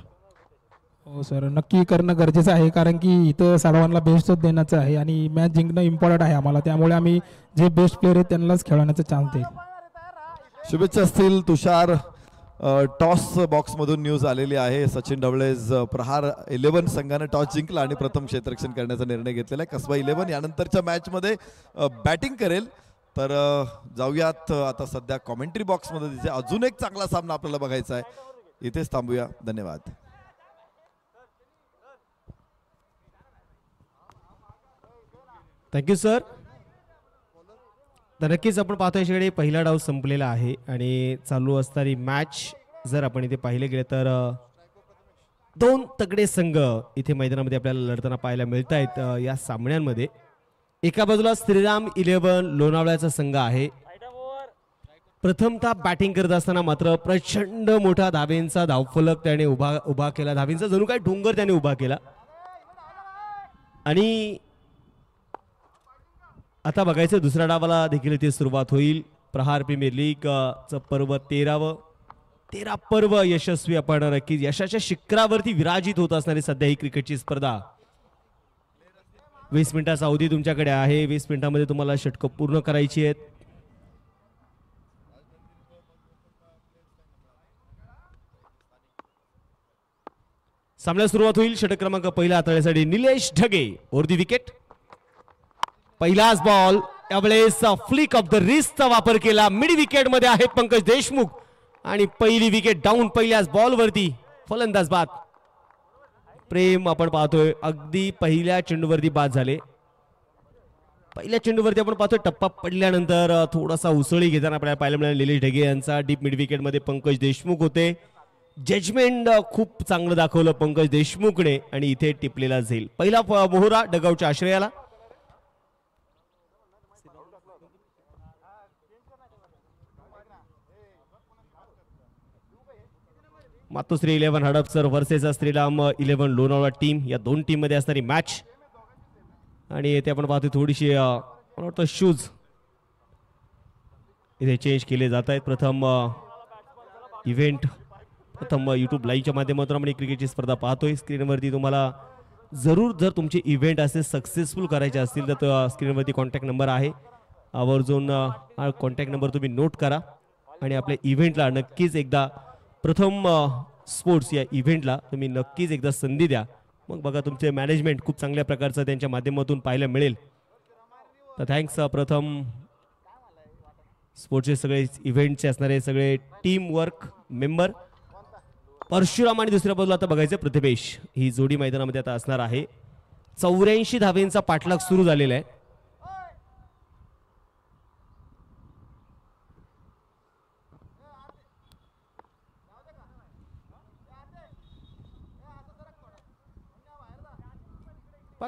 हो सर, नक्की करणं गरजेचं आहे, कारण की इथं सर्वांना बेस्टच देण्याचं आहे आणि मॅच जिंकणं इम्पॉर्टंट आहे आम्हाला. त्यामुळे आम्ही जे बेस्ट प्लेयर आहेत त्यांनाच खेळवण्याचा चान्स देईल. शुभेच्छा असतील. तुषार, टॉस बॉक्समधून न्यूज आलेली आहे. सचिन ढवळे प्रहार 11 संघाने टॉस जिंकला आणि प्रथम क्षेत्ररक्षण करण्याचा निर्णय घेतलेला आहे. कसबा 11 यानंतरच्या मॅचमध्ये बॅटिंग करेल. तर जाऊयात आता सध्या कॉमेंट्री बॉक्समध्ये, तिथे अजून एक चांगला सामना आपल्याला बघायचा आहे. इथेच थांबूया. धन्यवाद. Thank you sir. तर नक्कीच आपण पाहतोय शेकडे पहिला डाव संपलेला आहे आणि चालू असणारी मॅच जर आपण इथे पाहिले गेले तर 2 तगडे संघ इथे मैदानामध्ये आपल्याला लढताना पाहायला मिळत आहेत. या सामन्यांमध्ये एका बाजूला श्रीराम 11 लोणावळ्याचा संघ आहे. प्रथमतः बॅटिंग करत असताना मात्र प्रचंड मोठा धावेंचा धावफलक त्याने उभा केला. धावेंचा जणू काय डोंगर त्याने उभा केला. आणि आता बघायचं दुसऱ्या डावाला देखील इथे सुरुवात होईल. प्रहार प्रीमियर लीगचं पर्व 13 पर्व यशस्वी आपण नक्कीच यशाच्या शिखरावरती विराजित होत असणारी सध्या ही क्रिकेटची स्पर्धा. 20 मिनिटाचा अवधी तुमच्याकडे आहे. 20 मिनिटांमध्ये तुम्हाला षटकं पूर्ण करायची आहेत. सामन्याला सुरुवात होईल. षटक क्रमांक पहिला हाताळण्यासाठी Nilesh Dhage over the wicket. पहिलाच बॉल, यावेळेस फ्लिक ऑफ द रिस्टचा वापर केला. मिड विकेट मध्ये आहेत पंकज देशमुख. आणि पहिली विकेट डाऊन पहिल्याच बॉलवरती फलंदाज बाद. प्रेम आपण पाहतोय अगदी पहिल्या चेंडूवरती बाद झाले. पहिल्या चेंडूवरती आपण पाहतोय टप्पा पडल्यानंतर थोडासा उसळी घेताना आपल्याला पाहायला मिळाला निलेश ढगे यांचा. डीप मिड विकेट मध्ये पंकज देशमुख होते. जजमेंट खूप चांगलं दाखवलं पंकज देशमुखने आणि इथे टिपलेला जाईल. पहिला मोहरा डगावच्या आश्रयाला. मातोश्री 11 हडपसर वर्सेस श्रीराम 11 लोणावळा टीम. या दोन टीम मध्ये असणारी मॅच. आणि येथे आपण पाहतो थोडीशी मला वाटतं शूज इथे चेंज केले जात आहेत. प्रथम इव्हेंट प्रथम यूट्यूब लाईव्हच्या माध्यमातून आपण क्रिकेटची स्पर्धा पाहतोय. स्क्रीनवरती तुम्हाला जरूर जर तुमचे इव्हेंट असे सक्सेसफुल करायचे असतील तर स्क्रीनवरती कॉन्टॅक्ट नंबर आहे. आवर्जून कॉन्टॅक्ट नंबर तुम्ही नोट करा आणि आपल्या इव्हेंटला नक्कीच एकदा प्रथम स्पोर्ट्स या इव्हेंटला तुम्ही नक्कीच एकदा संधी द्या. मग बघा तुमचे मॅनेजमेंट खूप चांगल्या प्रकारचं त्यांच्या माध्यमातून पाहायला मिळेल. तर थँक्स. प्रथम स्पोर्ट्सचे सगळे इव्हेंटचे असणारे सगळे टीम वर्क मेंबर परशुराम आणि दुसऱ्या बाजूला आता बघायचं प्रतिभेश. ही जोडी मैदानामध्ये आता असणार आहे. 84 धावेंचा पाठलाग सुरू झालेला आहे.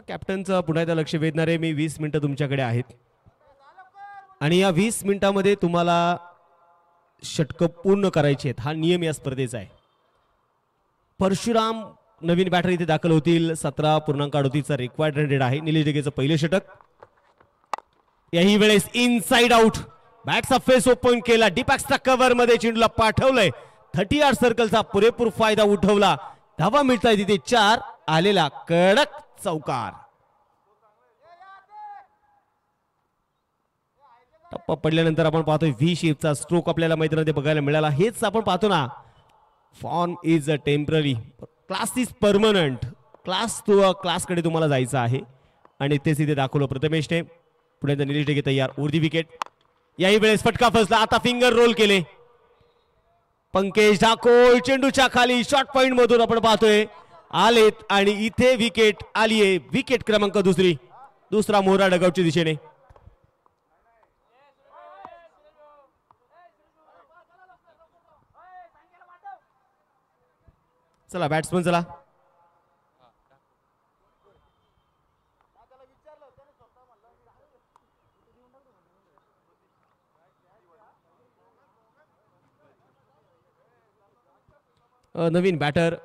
कॅप्टनचं पुन्हा एकदा लक्ष वेधणारे मी 20 मिनिटं तुमच्याकडे आहेत आणि या 20 मिनिटांमध्ये तुम्हाला षटकं पूर्ण करायची आहेत. हा नियम या स्पर्धेचा आहे. परशुराम नवीन बॅटर इथे दाखल होतील. 17.38चा रिक्वायर्ड रन रेट आहे. निलेश ढगेचं पहिलं षटक. याही वेळेस इनसाइड आउट. बॅटचा फेस ओपन केला. डीपॅक्सच्या कव्हर मध्ये चेंडूला पाठवलंय. 30 सर्कलचा पुरेपूर फायदा उठवला. धावा मिळताय तिथे 4. आलेला कडक चौकार. टप्पा पडल्यानंतर आपण पाहतोय व्ही शेपचा स्ट्रोक आपल्याला मैदानामध्ये बघायला मिळाला. हेच आपण पाहतो ना. Form is a temporary, class is permanent. क्लासकडे तुम्हाला जायचं आहे आणि तेच इथे दाखवलं प्रथमेशने. पुढे निलेश ढगे तयार. उर्दी विकेट. याही वेळेस फटका फसला. आता फिंगर रोल केले पंकज ठाकोर. चेंडूच्या खाली शॉर्ट पॉइंट मधून आपण पाहतोय आलेत आणि इथे विकेट आली आहे. विकेट क्रमांक दुसरा मोहरा डगावच्या दिशेने. चला बॅट्समन चला. नवीन बॅटर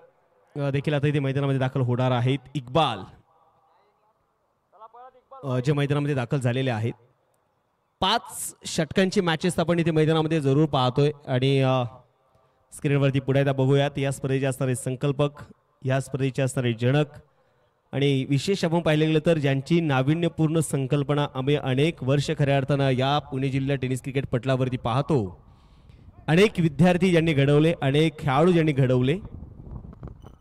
देखील आता इथे मैदानामध्ये दाखल होणार आहेत. इक्बाल जे मैदानामध्ये दाखल झालेले आहेत. 5 षटकांची मॅचेस आपण इथे मैदानामध्ये जरूर पाहतोय आणि स्क्रीनवरती पुढे एकदा बघूयात. या स्पर्धेचे असणारे संकल्पक, या स्पर्धेचे असणारे जनक आणि विशेष आपण पाहिलं गेलं तर ज्यांची नाविन्यपूर्ण संकल्पना आम्ही अनेक वर्ष खऱ्या अर्थानं या पुणे जिल्हा टेनिस क्रिकेट पटलावरती पाहतो. अनेक विद्यार्थी ज्यांनी घडवले, अनेक खेळाडू ज्यांनी घडवले,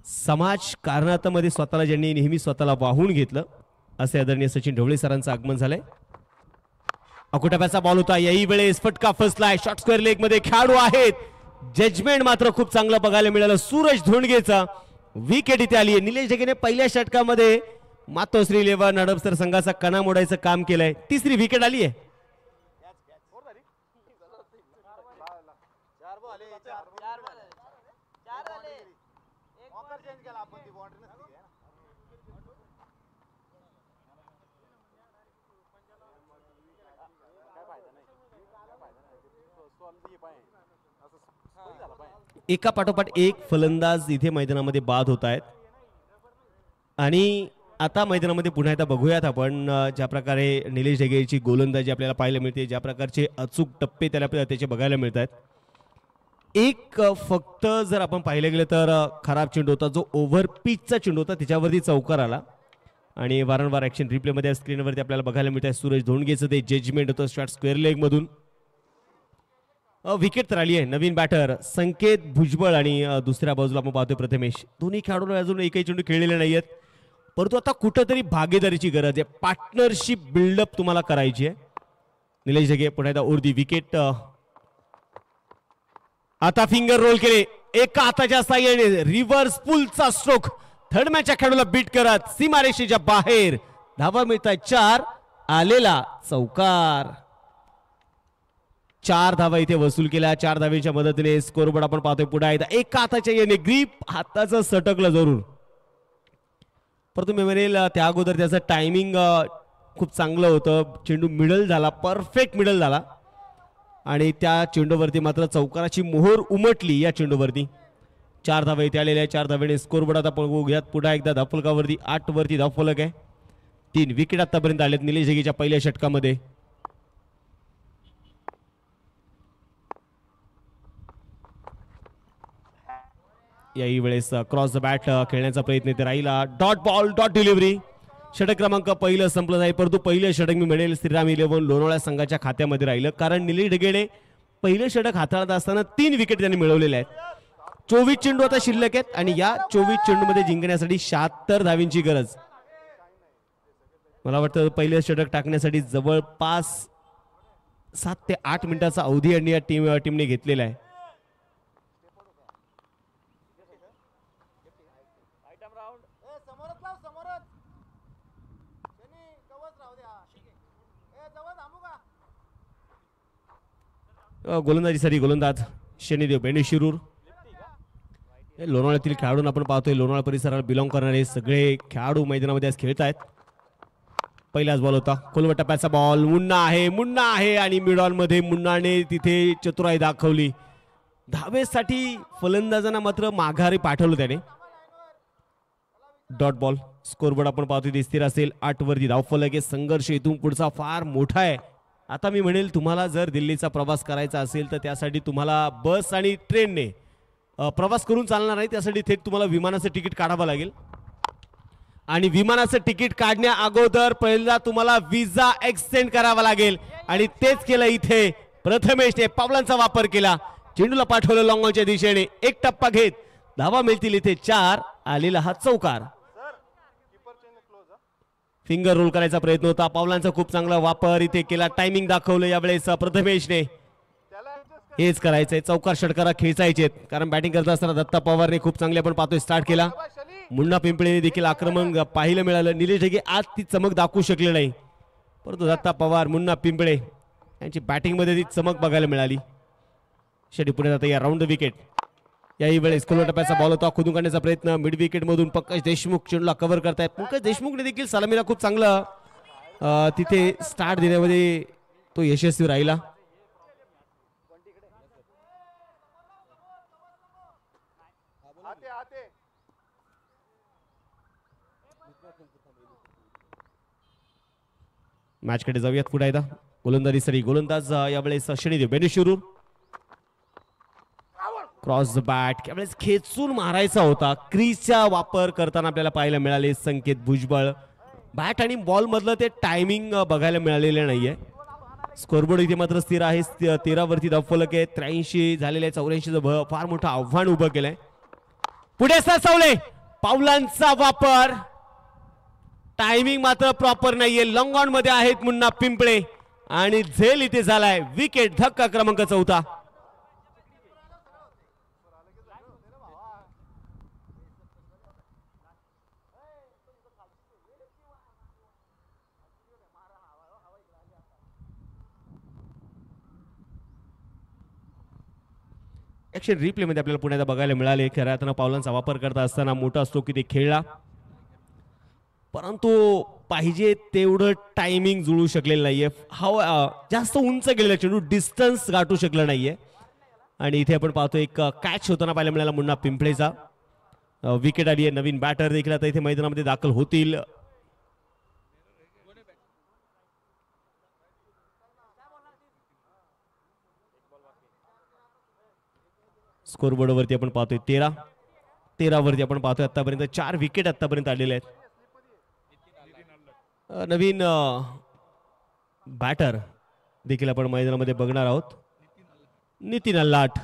समाज कारणामध्ये स्वतःला ज्यांनी नेहमी स्वतःला वाहून घेतलं, असे आदरणीय सचिन ढवळे सरांचं आगमन झालंय. अकुटाप्याचा बॉल होता. याही वेळेस फटका फसलाय. शॉर्ट स्क्वेअर लेग मध्ये खेळाडू आहेत. जजमेंट मात्र खूप चांगलं बघायला मिळालं. सूरज धोंडगेचा विकेट इथे आली आहे. निलेश ढगेने पहिल्या षटकामध्ये मातोश्री 11 हडपसर संघाचा कणा मोडायचं काम केलंय. 3री विकेट आली आहे. एका पाठोपाठ एक फलंदाज इथे मैदानामध्ये बाद होत आहेत आणि आता मैदानामध्ये पुन्हा एकदा बघूयात आपण ज्या प्रकारे निलेश ढगेची गोलंदाजी आपल्याला पाहायला मिळते, ज्या प्रकारचे अचूक टप्पे त्याचे बघायला मिळत आहेत. एक फक्त जर आपण पाहिलं गेलं तर खराब चेंडू होता, जो ओव्हर पिचचा चेंडू होता, त्याच्यावरती चौकार आला आणि वारंवार ॲक्शन रिप्लेमध्ये स्क्रीनवरती आपल्याला बघायला मिळत आहे. सूरज धोंडगेचं ते जजमेंट होतं शॉर्ट स्क्वेअर लेग मधून. विकेट तर आली आहे. नवीन बॅटर संकेत भुजबळ आणि दुसऱ्या बाजूला आपण पाहतोय प्रथमेश. दोन्ही खेळाडू अजून एकही चेंडू खेळलेले नाहीयेत, परंतु आता कुठंतरी भागीदारीची गरज आहे. पार्टनरशिप बिल्डअप तुम्हाला करायची आहे. निलेश ढगे पुन्हा एकदा उर्दी विकेट. आता फिंगर रोल केले एका हाताच्या साह्याने रिव्हर्स पुलचा स्ट्रोक थर्ड मॅचच्या खेळाडूला बीट करत सीमारेषेच्या बाहेर धावा मिळतात 4 आलेला चौकार 4 धावा इथे वसूल केल्या 4 धावेच्या मदतीने स्कोरबोर्ड आपण पाहतोय पुढे एकदा एका हाताच्या याने ग्रीप हाताचं सटकलं जरूर परंतु मी म्हणेल त्या अगोदर त्याचं टायमिंग खूप चांगलं होतं चेंडू मिडल झाला परफेक्ट मिडल झाला आणि त्या चेंडूवरती मात्र चौकाराची मोहर उमटली या चेंडूवरती 4 धावा इथे आलेल्या 4 धावेने स्कोरबोर्ड आता बघूयात पुन्हा एकदा धावफलकावरती 8 वरती धावफलक आहे 3 विकेट आतापर्यंत आलेत निलेश जगीच्या पहिल्या षटकामध्ये याही वेळेस क्रॉस द बॅट खेळण्याचा प्रयत्न इथे राहिला डॉट बॉल डॉट डिलिव्हरी षटक क्रमांक पहिलं संपलं नाही परंतु पहिलं षटक मी म्हणेल श्रीराम 11 लोणावळा संघाच्या खात्यामध्ये राहिलं कारण निलेश ढगेने पहिलं षटक हाताळत असताना 3 विकेट त्यांनी मिळवलेले आहेत 24 चेंडू आता शिल्लक आहेत आणि या 24 चेंडूमध्ये जिंकण्यासाठी 76 धावींची गरज मला वाटतं पहिलं षटक टाकण्यासाठी जवळपास 7 ते 8 मिनिटाचा अवधी आणि या टीमने घेतलेला आहे गोलंदाजीसाठी गोलंदाज शनिदेव बेंडेशिरूर लोणावळ्यातील खेळाडूंना आपण पाहतोय लोणावळा परिसराला बिलॉंग करणारे सगळे खेळाडू मैदानामध्ये आज खेळत आहेत पहिलाच बॉल होता खोलवर टप्प्याचा बॉल मुन्ना आहे आणि मिड ऑन मध्ये मुन्नाने तिथे चतुराई दाखवली धावेसाठी फलंदाजांना मात्र माघारी पाठवलं त्याने डॉट बॉल स्कोरबोर्ड आपण पाहतोय ते स्थिर असेल 8 वरती धावफलक आहे संघर्ष इथून पुढचा फार मोठा आहे आता मी म्हणेल तुम्हाला जर दिल्लीचा प्रवास करायचा असेल तर त्यासाठी तुम्हाला बस आणि ट्रेनने प्रवास करून चालणार नाही त्यासाठी थेट तुम्हाला विमानाचं तिकीट काढावं लागेल आणि विमानाचं तिकीट काढण्या अगोदर पहिला तुम्हाला विजा एक्सटेंड करावा लागेल आणि तेच केलं इथे प्रथमेशने पावलांचा वापर केला चेंडूला पाठवलं लॉंगॉनच्या दिशेने एक टप्पा घेत धावा मिळतील इथे 4 आलेला हा चौकार फिंगर रोल करायचा प्रयत्न होता पावलांचा खूप चांगला वापर इथे केला टायमिंग दाखवलं यावेळेस प्रथमेशने हेच करायचंय चौकार षटकारा खेचायचे कारण बॅटिंग करत असताना दत्ता पवारने खूप चांगले आपण पाहतोय स्टार्ट केला मुन्ना पिंपळेने देखील आक्रमण पाहायला मिळालं निलेश ढगे आज ती चमक दाखवू शकले नाही परंतु दत्ता पवार मुन्ना पिंपळे यांची बॅटिंग मध्ये ती चमक बघायला मिळाली शेवटी पुढे जाता या राऊंड विकेट याही वेळेस खोलवर टप्प्याचा बॉल होता खोदून काढण्याचा प्रयत्न मिड विकेट मधून पंकज देशमुख चेंडूला कव्हर करतायत पंकज देशमुखने देखील सलामीला खूप चांगलं तिथे स्टार्ट देण्यामध्ये तो यशस्वी राहिला मॅच कडे जाऊयात पुढे एकदा गोलंदाजीसाठी गोलंदाज यावेळेस शनिदेव बेंडेशिरूर क्रॉस द बॅट यावेळेस खेचून मारायचा होता क्रीजचा वापर करताना आपल्याला पाहायला मिळाले संकेत भुजबळ बॅट आणि बॉल मधलं ते टायमिंग बघायला मिळालेलं नाहीये स्कोरबोर्ड इथे मात्र स्थिर आहे 13 वरती धावफलक आहे 83 झालेले 84 फार मोठं आव्हान उभं केलंय पुढे सरसावले पावलांचा वापर टायमिंग मात्र प्रॉपर नाहीये लॉंग ऑन मध्ये आहेत मुन्ना पिंपळे आणि झेल इथे झालाय विकेट धक्का क्रमांक 4 ऍक्शन रिप्ले मध्ये आपल्याला पुण्यात बघायला मिळाले खऱ्या अर्थानं पावलांचा वापर करता असताना मोठा असतो की ते खेळला परंतु पाहिजे तेवढं टायमिंग जुळू शकलेलं नाहीये जास्त उंच गेलेला चेंडू डिस्टन्स गाठू शकलं नाहीये आणि इथे आपण पाहतो एक कॅच होताना पाहायला मिळाला मुन्ना पिंपळेचा विकेट आली आहे नवीन बॅटर देखील आता इथे मैदानामध्ये दाखल होतील स्कोरबोर्ड वरती आपण पाहतोय 13 वरती आपण पाहतोय आतापर्यंत 4 विकेट आतापर्यंत आलेले आहेत नवीन बॅटर देखील आपण मैदानामध्ये बघणार आहोत नितीन अल्लाट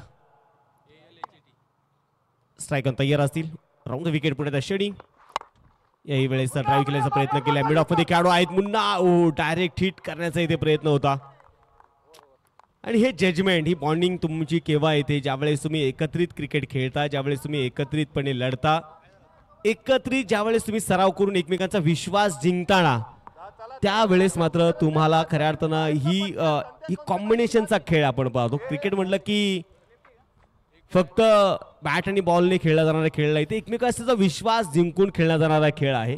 स्ट्राईक तयार असतील राऊंड विकेट पुढे शेडी याही वेळेस ड्राईव्ह केल्याचा प्रयत्न केला मिड ऑफ मध्ये खेळाडू आहेत मुन्ना डायरेक्ट हिट करण्याचा इथे प्रयत्न होता आणि हे जजमेंट, ही बॉन्डिंग तुमची केव्हा येते? ज्यावेळेस तुम्ही एकत्रित क्रिकेट खेळता, ज्यावेळेस तुम्ही एकत्रितपणे लढता, एकत्रित ज्यावेळेस तुम्ही सराव करून एकमेकांचा विश्वास जिंकताना, त्यावेळेस मात्र तुम्हाला खऱ्या अर्थानं ही कॉम्बिनेशनचा खेळ आपण पाहतो. क्रिकेट म्हटलं की फक्त बॅट आणि बॉलने खेळला जाणारा खेळ नाही, ते एकमेकांचा विश्वास जिंकून खेळला जाणारा खेळ आहे.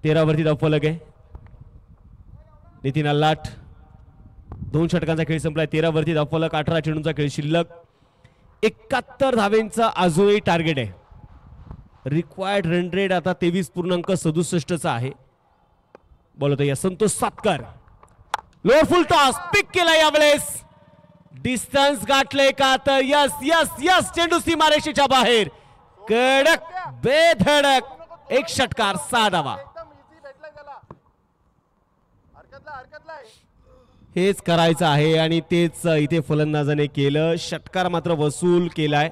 13 वरती धावफलक आहे. नितीन अल्लाट, 2 षटकांचा खेळ संपलाय. 13 वरती धावफलक, 18 चेंडूंचा खेळ शिल्लक. 71 धावेंचा अजूनही टार्गेट आहे. रिक्वायर्ड रन रेट आता 23.67चा आहे. बोलतो या Santosh Satkar, lower full toss pick केला. यावेळेस डिस्टन्स गाठले का? तर यस यस यस, चेंडू सीमारेषेच्या बाहेर. कडक बेधडक एक षटकार, 6 धावा. हेच करायचं आहे आणि तेच इथे फलंदाजाने केलं. षटकार मात्र वसूल केलाय.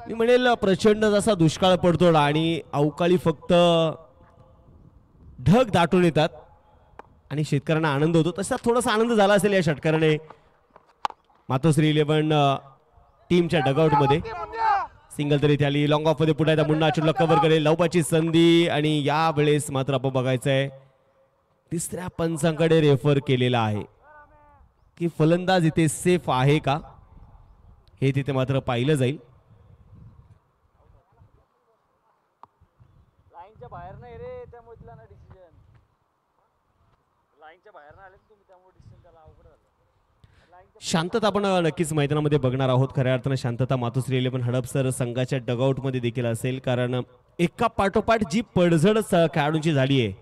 मी म्हणेल प्रचंड जसा दुष्काळ पडतो आणि अवकाळी फक्त ढग दाटून येतात आणि शेतकऱ्यांना आनंद होतो, तसा थोडासा आनंद झाला असेल या षटकाराने. मातोश्री 11 टीमच्या डगआउट मध्ये सिंगल तरी आली. लॉंग ऑफ मध्ये पुढे मुन्ना चेंडूला कव्हर करेल, लवपाची संधी. आणि या वेळेस मात्र आपण बघायचंय तिसऱ्या पंचांकडे रेफर केलेला आहे की फलंदाज इथे सेफ आहे का, हे तिथे मात्र पाहिलं जाईल. लाईनच्या बाहेर नाही रे, त्यामुळे तिला ना डिसिजन लाईनच्या बाहेर नाही आले तुम्ही, त्यामुळे डिसिजन त्याला अवघड झालं. शांतता आपण नक्कीच मैदानामध्ये बघणार आहोत. खऱ्या अर्थानं शांतता मातोश्री 11 हडपसर संघाच्या डगआउट मध्ये देखील असेल, कारण एका पाठोपाठ जी पडझड खेळाडूंची झाली आहे,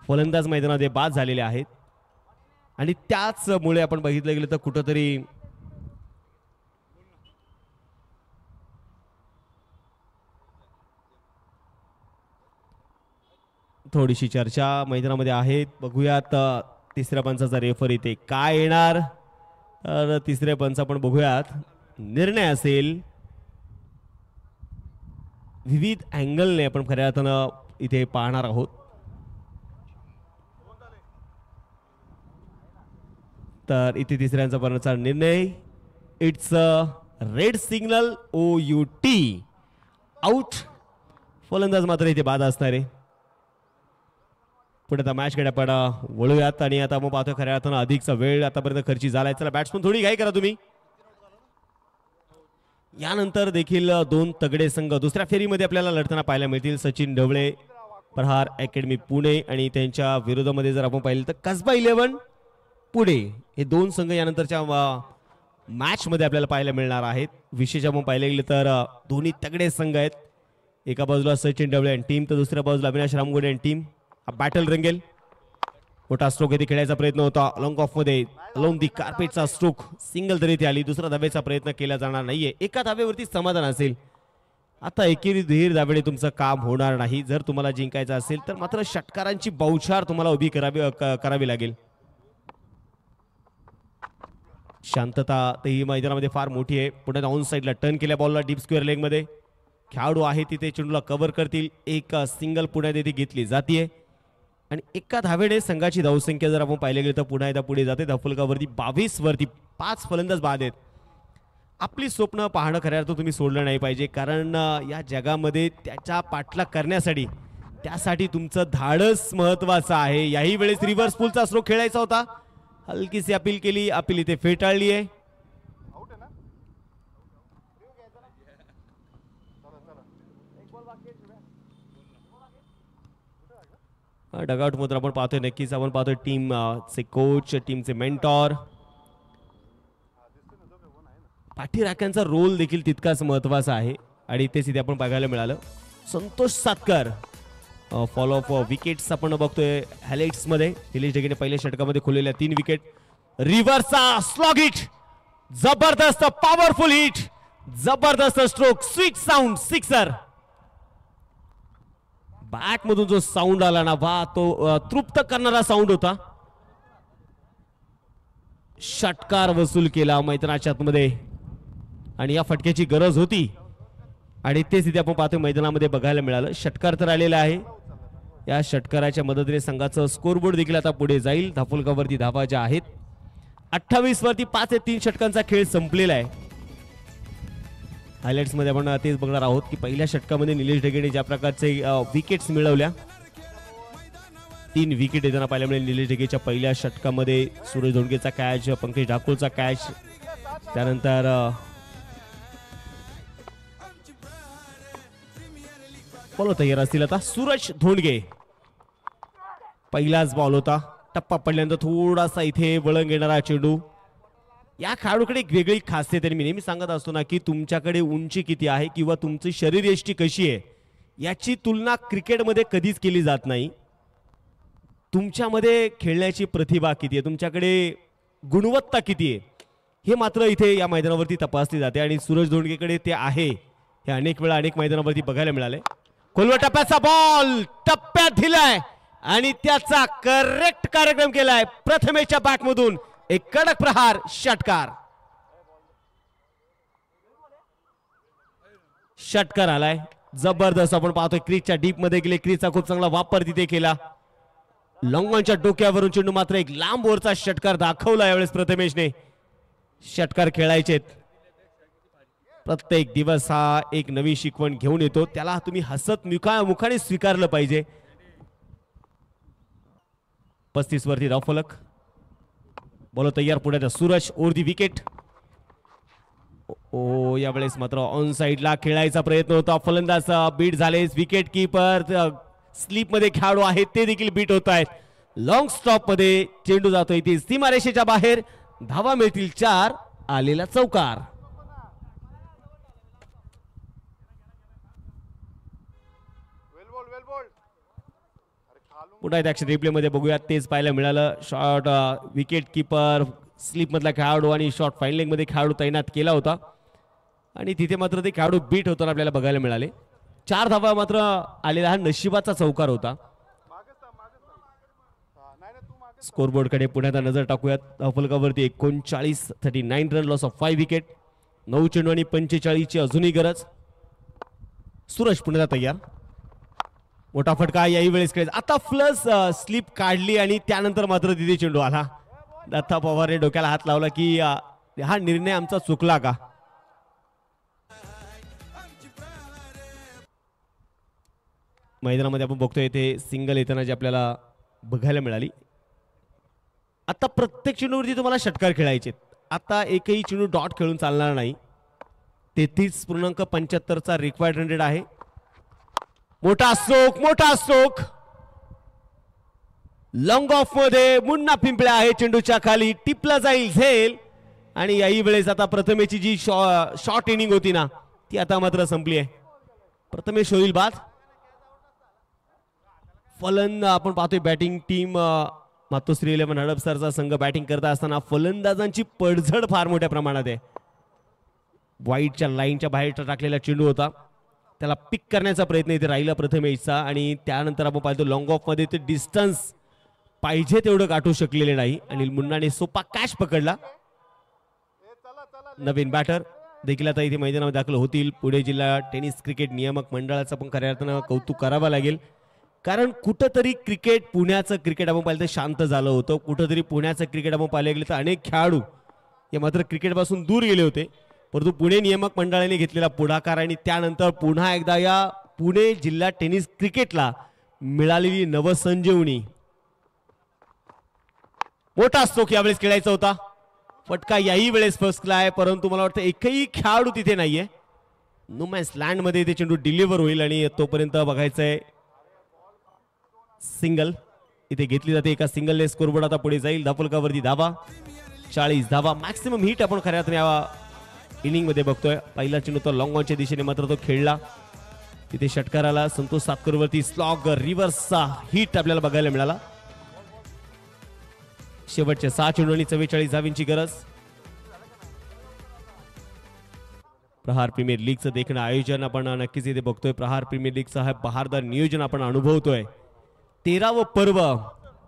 फलंदाज मैदानामध्ये बाद झालेले आहेत आणि त्याचमुळे आपण बघितलं गेलं तर कुठंतरी थोडीशी चर्चा मैदानामध्ये आहे. बघूयात तिसऱ्या पंचाचा रेफर इथे काय येणार. तर तिसऱ्या पंच आपण बघूयात. निर्णय असेल विविध अँगलने आपण खऱ्या अर्थानं इथे पाहणार आहोत. तर इथे तिसऱ्यांचा पर्यंतचा निर्णय, it's red signal OUT, out. फलंदाज मात्र इथे बाद असणार आहे. पुढे आता मॅच कडे आपण वळूयात आणि आता आपण पाहतो खऱ्या अर्थानं अधिकचा वेळ आतापर्यंत खर्ची झालाय. चला बॅट्समन थोडी घाई करा तुम्ही. यानंतर देखील 2 तगडे संघ दुसऱ्या फेरीमध्ये आपल्याला लढताना पाहायला मिळतील. सचिन ढवळे प्रहार अकॅडमी पुणे आणि त्यांच्या विरोधामध्ये जर आपण पाहिलं तर कसबा 11 पुणे, हे 2 संघ यानंतरच्या मॅच मध्ये आपल्याला पाहायला मिळणार आहेत. विशेष आपण पाहिले गेले तर दोन्ही तगडे संघ आहेत. एका बाजूला सचिन ढवळे आणि टीम, तर दुसऱ्या बाजूला अविनाश रामगोडे आणि टीम. बॅटल रंगेल. मोठा स्ट्रोक येथे खेळायचा प्रयत्न होता. लॉंग ऑफ मध्ये अलोन दी कार्पेटचा स्ट्रोक, सिंगल तरी ती आली. दुसरा धावेचा प्रयत्न केला जाणार नाहीये. एका धावेवरती समाधान असेल. आता एकेरी धीर धावेने तुमचं काम होणार नाही. जर तुम्हाला जिंकायचं असेल तर मात्र षटकारांची बौछार तुम्हाला उभी करावी लागेल. शांतता ही मैदानामध्ये फार मोठी आहे. पुढे ऑन साईडला टर्न केल्या बॉलला डीप स्क्वेअर लेग मध्ये खेळाडू आहे तिथे चेंडूला कव्हर करतील. एक सिंगल पुण्यात येथे घेतली जाते आणि एका धावेने संघाची धावसंख्या जर आपण पाहिले गेले तर पुन्हा एकदा पुढे जाते. धावफलकावरती 22 वरती 5 फलंदाज बाद आहेत. आपली स्वप्न पाहणं खऱ्या अर्थानं तुम्ही सोडलं नाही पाहिजे, कारण या जगामध्ये त्याच्या पाठलाग करण्यासाठी त्यासाठी तुमचं धाडस महत्वाचं आहे. याही वेळेस रिव्हर्स पुलचा स्ट्रोक खेळायचा होता. हलकीशी अपील केली, अपील इथे फेटाळली आहे. डगआउट मध्ये आपण पाहतोय नक्कीच आपण पाहतोय टीमचे कोच, टीमचे मेंटॉर, पाठीराख्यांचा रोल देखील तितकाच महत्वाचा आहे आणि तेच इथे आपण बघायला मिळालं. Santosh Satkar follow of wickets आपण बघतोय हायलाइट्स मध्ये. निलेश ढगेने पहिल्या षटकामध्ये खोललेल्या 3 विकेट. रिव्हर्सचा स्लॉग हिट, जबरदस्त पॉवरफुल हिट, जबरदस्त stroke, sweet sound, sixer. Bat मधून जो साऊंड आला ना वा, तो तृप्त करणारा साऊंड होता. षटकार वसूल केला मैदानाच्या आतमध्ये आणि या फटक्याची गरज होती आणि तेच इथे आपण पाहतो मैदानामध्ये बघायला मिळालं. षटकार तर आलेला आहे. या षटकाराच्या मदतीने संघाचं स्कोरबोर्ड देखील आता पुढे जाईल. धावफलकावरती धावा ज्या आहेत 28 वरती 5-3 षटकांचा खेळ संपलेला आहे. हायलाइट्स मध्ये आपण तेच बघणार आहोत की पहिल्या षटकामध्ये निलेश ढगेने ज्या प्रकारचे विकेट्स मिळवल्या, 3 विकेट येताना पाहायला मिळेल. निलेश ढगेच्या पहिल्या षटकामध्ये सूरज धोंडगेचा कॅच, पंकज ठाकूरचा कॅच, त्यानंतर बॉल तयार असतील. आता सूरज धोंडगे, पहिलाच बॉल होता, टप्पा पडल्यानंतर थोडासा इथे वळण घेणारा चेंडू. या खेळाडूकडे एक वेगळी खासियत आहे. मी नेहमी सांगत असतो ना की तुमच्याकडे उंची किती आहे किंवा तुमची शरीरयष्टी कशी आहे याची तुलना क्रिकेटमध्ये कधीच केली जात नाही. तुमच्यामध्ये खेळण्याची प्रतिभा किती आहे, तुमच्याकडे गुणवत्ता किती आहे, हे मात्र इथे या मैदानावरती तपासली जाते आणि सूरज धोंडगेकडे ते आहे. हे अनेक वेळा अनेक मैदानावरती बघायला मिळाले. खोलवर टप्प्याचा बॉल टप्प्यात दिलाय आणि त्याचा करेक्ट कार्यक्रम केलाय. प्रथमेशच्या बॅटमधून एक कडक प्रहार, षटकार. षटकार आलाय जबरदस्त. आपण पाहतोय क्रीजच्या डीप मध्ये गेले, क्रीजचा खूप चांगला वापर तिथे केला. लॉंगॉनच्या डोक्यावरून चेंडू मात्र एक लांब ओरचा षटकार दाखवला यावेळेस प्रथमेशने. षटकार खेळायचे प्रत्येक दिवस हा एक नवी शिकवण घेऊन येतो, त्याला तुम्ही हसत मुखाने स्वीकारलं पाहिजे. 35 वरती धावफलक, बॉल तयार, पुढे सूरज ओर दी विकेट. ओ यावेळेस मात्र ऑन साइडला खेळायचा प्रयत्न होता, फलंदाज बीट झाले. विकेट कीपर स्लीप मध्ये खेळाडू आहेत ते देखील बीट होत आहेत. लॉंग स्टॉप मध्ये चेंडू जातोय ती सीमारेषेच्या बाहेर, धावा मिळतील 4, आलेला चौकार. पुन्हा ऍक्शन रिप्ले मध्ये बघूया, तेच पाहायला मिळालं. शॉट विकेट कीपर, स्लीप मधला खेळाडू आणि शॉट फाइनलिंग मध्ये खेळाडू तैनात केला होता आणि तिथे मात्र ते खेळाडू बीट होताना आपल्याला बघायला मिळाले. 4 धावा मात्र आलेला हा नशिबाचा चौकार होता. स्कोरबोर्ड कडे पुन्हा नजर टाकूयात. धावफलकावरती 39 रन, लॉस ऑफ 5 विकेट, 9 चेंडू आणि 45 ची अजूनही गरज. सूरज पुन्हा तयार, मोठा फटका याही वेळेस खेळ. आता प्लस स्लिप काढली आणि त्यानंतर मात्र तिथे चेंडू आला. दत्ता पवारने डोक्याला हात लावला की हा निर्णय आमचा चुकला का. मैदानामध्ये आपण बघतोय ते सिंगल येताना जी आपल्याला बघायला मिळाली. आता प्रत्येक चेंडूवरती तुम्हाला षटकार खेळायचे. आता एकही चेंडू डॉट खेळून चालणार नाही. 33.75 चा रिक्वायर्ड रन रेट आहे. मोठा स्ट्रोक लॉंग ऑफ मध्ये मुन्ना पिंपळ्या आहे चेंडूच्या खाली, टिपला जाईल झेल आणि याही वेळेस आता प्रथमेची जी शॉर्ट इनिंग होती ना ती आता मात्र संपली आहे. प्रथमेश होईल बाद. फलंदाज आपण पाहतोय बॅटिंग टीम मातोश्री 11 हडपसरचा संघ बॅटिंग करता असताना फलंदाजांची पडझड फार मोठ्या प्रमाणात आहे. वाईटच्या लाईनच्या बाहेर टाकलेला चेंडू होता, त्याला पिक करण्याचा प्रयत्न इथे राहिला प्रथमेशचा आणि त्यानंतर आपण पाहतो लॉंग ऑफ मध्ये ते डिस्टन्स पाहिजे तेवढं गाठू शकलेले नाही. अनिल मुन्नाने सोपा कॅच पकडला. नवीन बॅटर देखील आता इथे मैदानामध्ये दाखल होतील. पुणे जिल्हा टेनिस क्रिकेट नियामक मंडळाचं पण खऱ्या अर्थानं कौतुक करावं लागेल, कारण कुठंतरी क्रिकेट, पुण्याचं क्रिकेट आपण पाहिलं तर शांत झालं होतं. कुठंतरी पुण्याचं क्रिकेट आपण पाहायला गेलं तर अनेक खेळाडू हे मात्र क्रिकेटपासून दूर गेले होते. परंतु पुणे नियामक मंडळाने घेतलेला पुढाकार आणि त्यानंतर पुन्हा एकदा या पुणे जिल्हा टेनिस क्रिकेटला मिळालेली नवसंजीवनी. मोठा स्ट्रोक यावेळेस खेळायचा होता. फटका याही वेळेस फसला आहे, परंतु मला वाटतं एकही खेळाडू तिथे नाहीये. नो मॅन्स लँड मध्ये ते चेंडू डिलिव्हर होईल आणि तोपर्यंत बघायचंय सिंगल इथे घेतली जाते. एका सिंगलने स्कोरबोर्ड आता पुढे जाईल. धावफलकावरती धावा 40 धावा, मॅक्सिमम हिट आपण खऱ्या अर्थाने या इनिंग मध्ये बघतोय. पहिला चेंडू तर लॉंग ऑनच्या दिशेने मात्र तो खेळला, तिथे षटकाराला संतोष सातकर वरती स्लॉग रिव्हर्सचा हिट आपल्याला बघायला मिळाला. शेवटचे 6 चेंडू आणि 44 धावांची गरज. प्रहार प्रीमियर लीगचं देखणं आयोजन आपण नक्कीच इथे बघतोय. प्रहार प्रीमियर लीगचं हा बहारदार नियोजन आपण अनुभवतोय. 13वं पर्व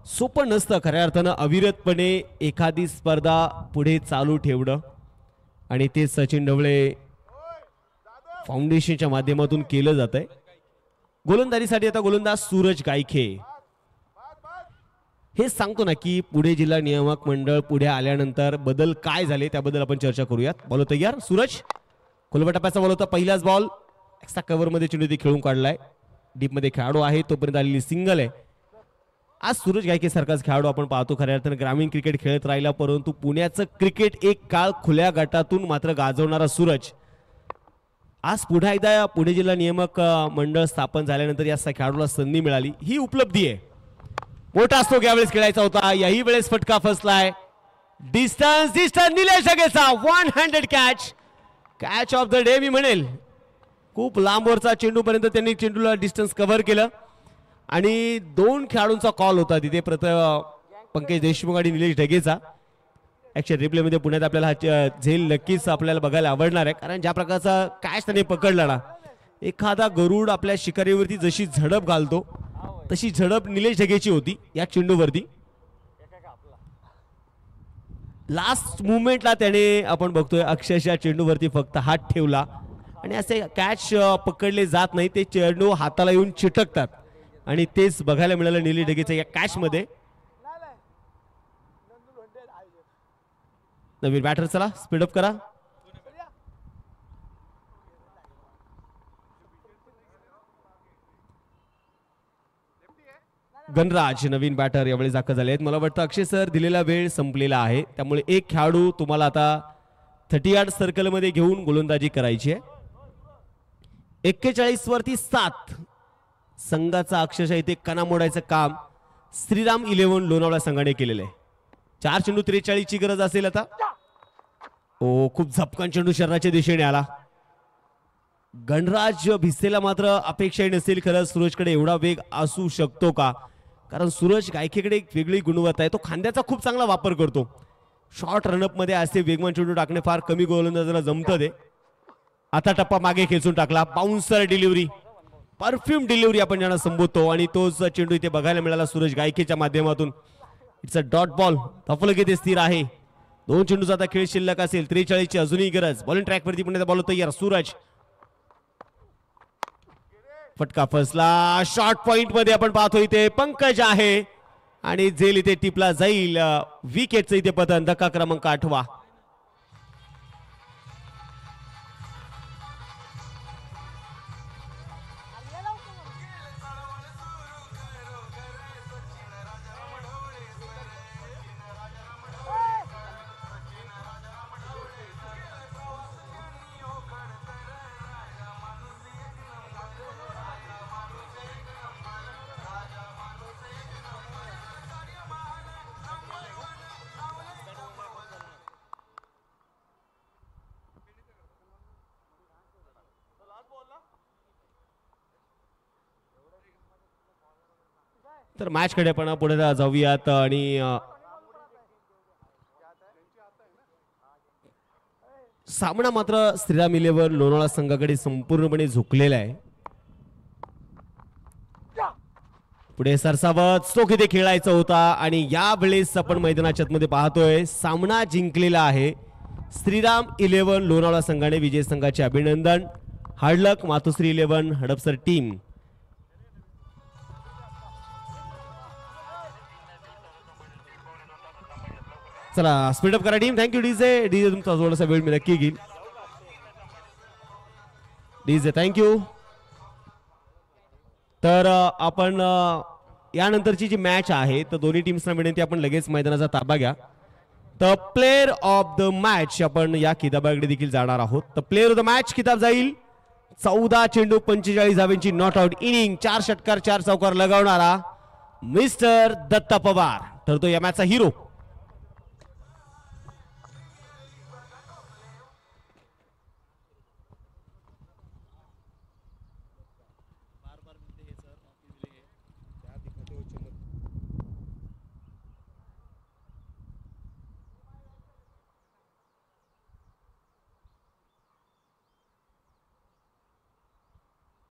सोपं नसतं खऱ्या अर्थानं. अविरतपणे एखादी स्पर्धा पुढे चालू ठेवणं आणि ते सचिन ढवळे फाउंडेशनच्या माध्यमातून केलं जात आहे. गोलंदाजीसाठी आता गोलंदाज सूरज गायखे. हेच सांगतो ना की पुणे जिल्हा नियामक मंडळ पुढे आल्यानंतर बदल काय झाले त्याबद्दल आपण चर्चा करूयात. बॉल तयार, सूरज खोलवर टप्प्याचा बॉल होता, पहिलाच बॉल एक्स्ट्रा कव्हर मध्ये चेंडू ते खेळून काढलाय. डीप मध्ये खेळाडू आहे, तोपर्यंत आलेली सिंगल आहे. आज सूरज गायके सारखाच खेळाडू आपण पाहतो खऱ्या अर्थानं ग्रामीण क्रिकेट खेळत राहिला, परंतु पुण्याचं क्रिकेट एक काळ खुल्या गटातून मात्र गाजवणारा सूरज आज पुन्हा एकदा पुणे जिल्हा नियामक मंडळ स्थापन झाल्यानंतर या खेळाडूला संधी मिळाली, ही उपलब्धी आहे. मोठा स्ट्रोक यावेळेस खेळायचा होता, याही वेळेस फटका फसलाय. डिस्टन्स निलेश ढगेचा 100 कॅच ऑफ द डे मी म्हणेल. खूप लांबवरचा चेंडू पर्यंत त्यांनी चेंडूला डिस्टन्स कव्हर केलं आणि 2 खेळाडूंचा कॉल होता तिथे, पंकज देशमुख आणि निलेश ढगेचा. ऍक्शन रिप्ले मध्ये पुण्यात आपल्याला हा झेल नक्कीच आपल्याला बघायला आवडणार आहे, कारण ज्या प्रकारचा कॅच त्याने पकडला ना, एखादा गरुड आपल्या शिकारीवरती जशी झडप घालतो तशी झडप निलेश ढगेची होती या चेंडूवरती. लास्ट मुवमेंटला त्याने आपण बघतोय अक्षरशः चेंडूवरती फक्त हात ठेवला आणि असे कॅच पकडले जात नाही, ते चेंडू हाताला येऊन चिटकतात आणि तेच बघायला मिळालं निलेश ढगेच्या या कॅच मध्ये. नवीन बॅटर चला स्पीडअप करा. गणराज नवीन बॅटर यावेळी दाखल झाले आहेत. मला वाटतं अक्षय सर दिलेला वेळ संपलेला आहे, त्यामुळे एक खेळाडू तुम्हाला आता 30 यार्ड सर्कल मध्ये घेऊन गोलंदाजी करायची आहे. 41 वरती 7 संघाचा अक्षरशः इथे कणा मोडायचं काम श्रीराम 11 लोणावळा संघाने केलेलं आहे. 4 चेंडू 43 ची गरज असेल आता. ओ खूप झपकन चेंडू शरीराच्या दिशेने आला. गणराज भिसेला मात्र अपेक्षा नसेल खरं सूरजकडे एवढा वेग असू शकतो का, कारण सूरज गायकेकडे एक वेगळी गुणवत्ता आहे, तो खांद्याचा खूप चांगला वापर करतो. शॉर्ट रनअप मध्ये असे वेगवान चेंडू टाकणे फार कमी गोलंदाजाला जमतं ते. आता टप्पा मागे खेचून टाकला, बाउन्सर डिलिव्हरी, परफ्यूम डिलिव्हरी आपण ज्यांना संबोधतो, आणि तोच चेंडू इथे बघायला मिळाला सूरज गायकेच्या माध्यमातून. It's a dot ball. तफलक इथे स्थिर आहे. 2 चेंडूचा आता खेळ शिल्लक असेल. 43 ची अजूनही गरज. बॉलिंग ट्रॅक वरती पुण्याचा बॉल तयार. सूरज फटका फसला. शॉर्ट पॉइंट मध्ये आपण पाहतो इथे पंकज आहे आणि झेल इथे टिपला जाईल. विकेटचं इथे पतन. धक्का क्रमांक 8. तर मॅच कडे पण पुढे जाऊयात आणि सामना मात्र श्रीराम 11 लोणावळा संघाकडे संपूर्णपणे झुकलेला आहे. पुढे सरसावत स्ट्रोक इथे खेळायचा होता आणि या वेळेस आपण मैदानाच्या मध्ये पाहतोय सामना जिंकलेला आहे श्रीराम 11 लोणावळा संघाने. विजय संघाचे अभिनंदन. हार्डलक मातोश्री 11 हडपसर टीम. चला स्पीडअप करा टीम. Thank you DJ. डीजे तुमचा थोडासा वेळ मी नक्की घेईल. DJ thank you. तर आपण यानंतरची जी मॅच आहे तर दोन्ही टीम्सना विनंती आपण लगेच मैदानाचा ताबा घ्या. तर प्लेअर ऑफ द मॅच आपण या किताबाकडे देखील जाणार आहोत. तर प्लेअर ऑफ द मॅच किताब जाईल 14 चेंडू 45 धावांची नॉट आउट इनिंग, 4 षटकार 4 चौकार लगावणारा मिस्टर दत्ता पवार ठरतो या मॅचचा हिरो.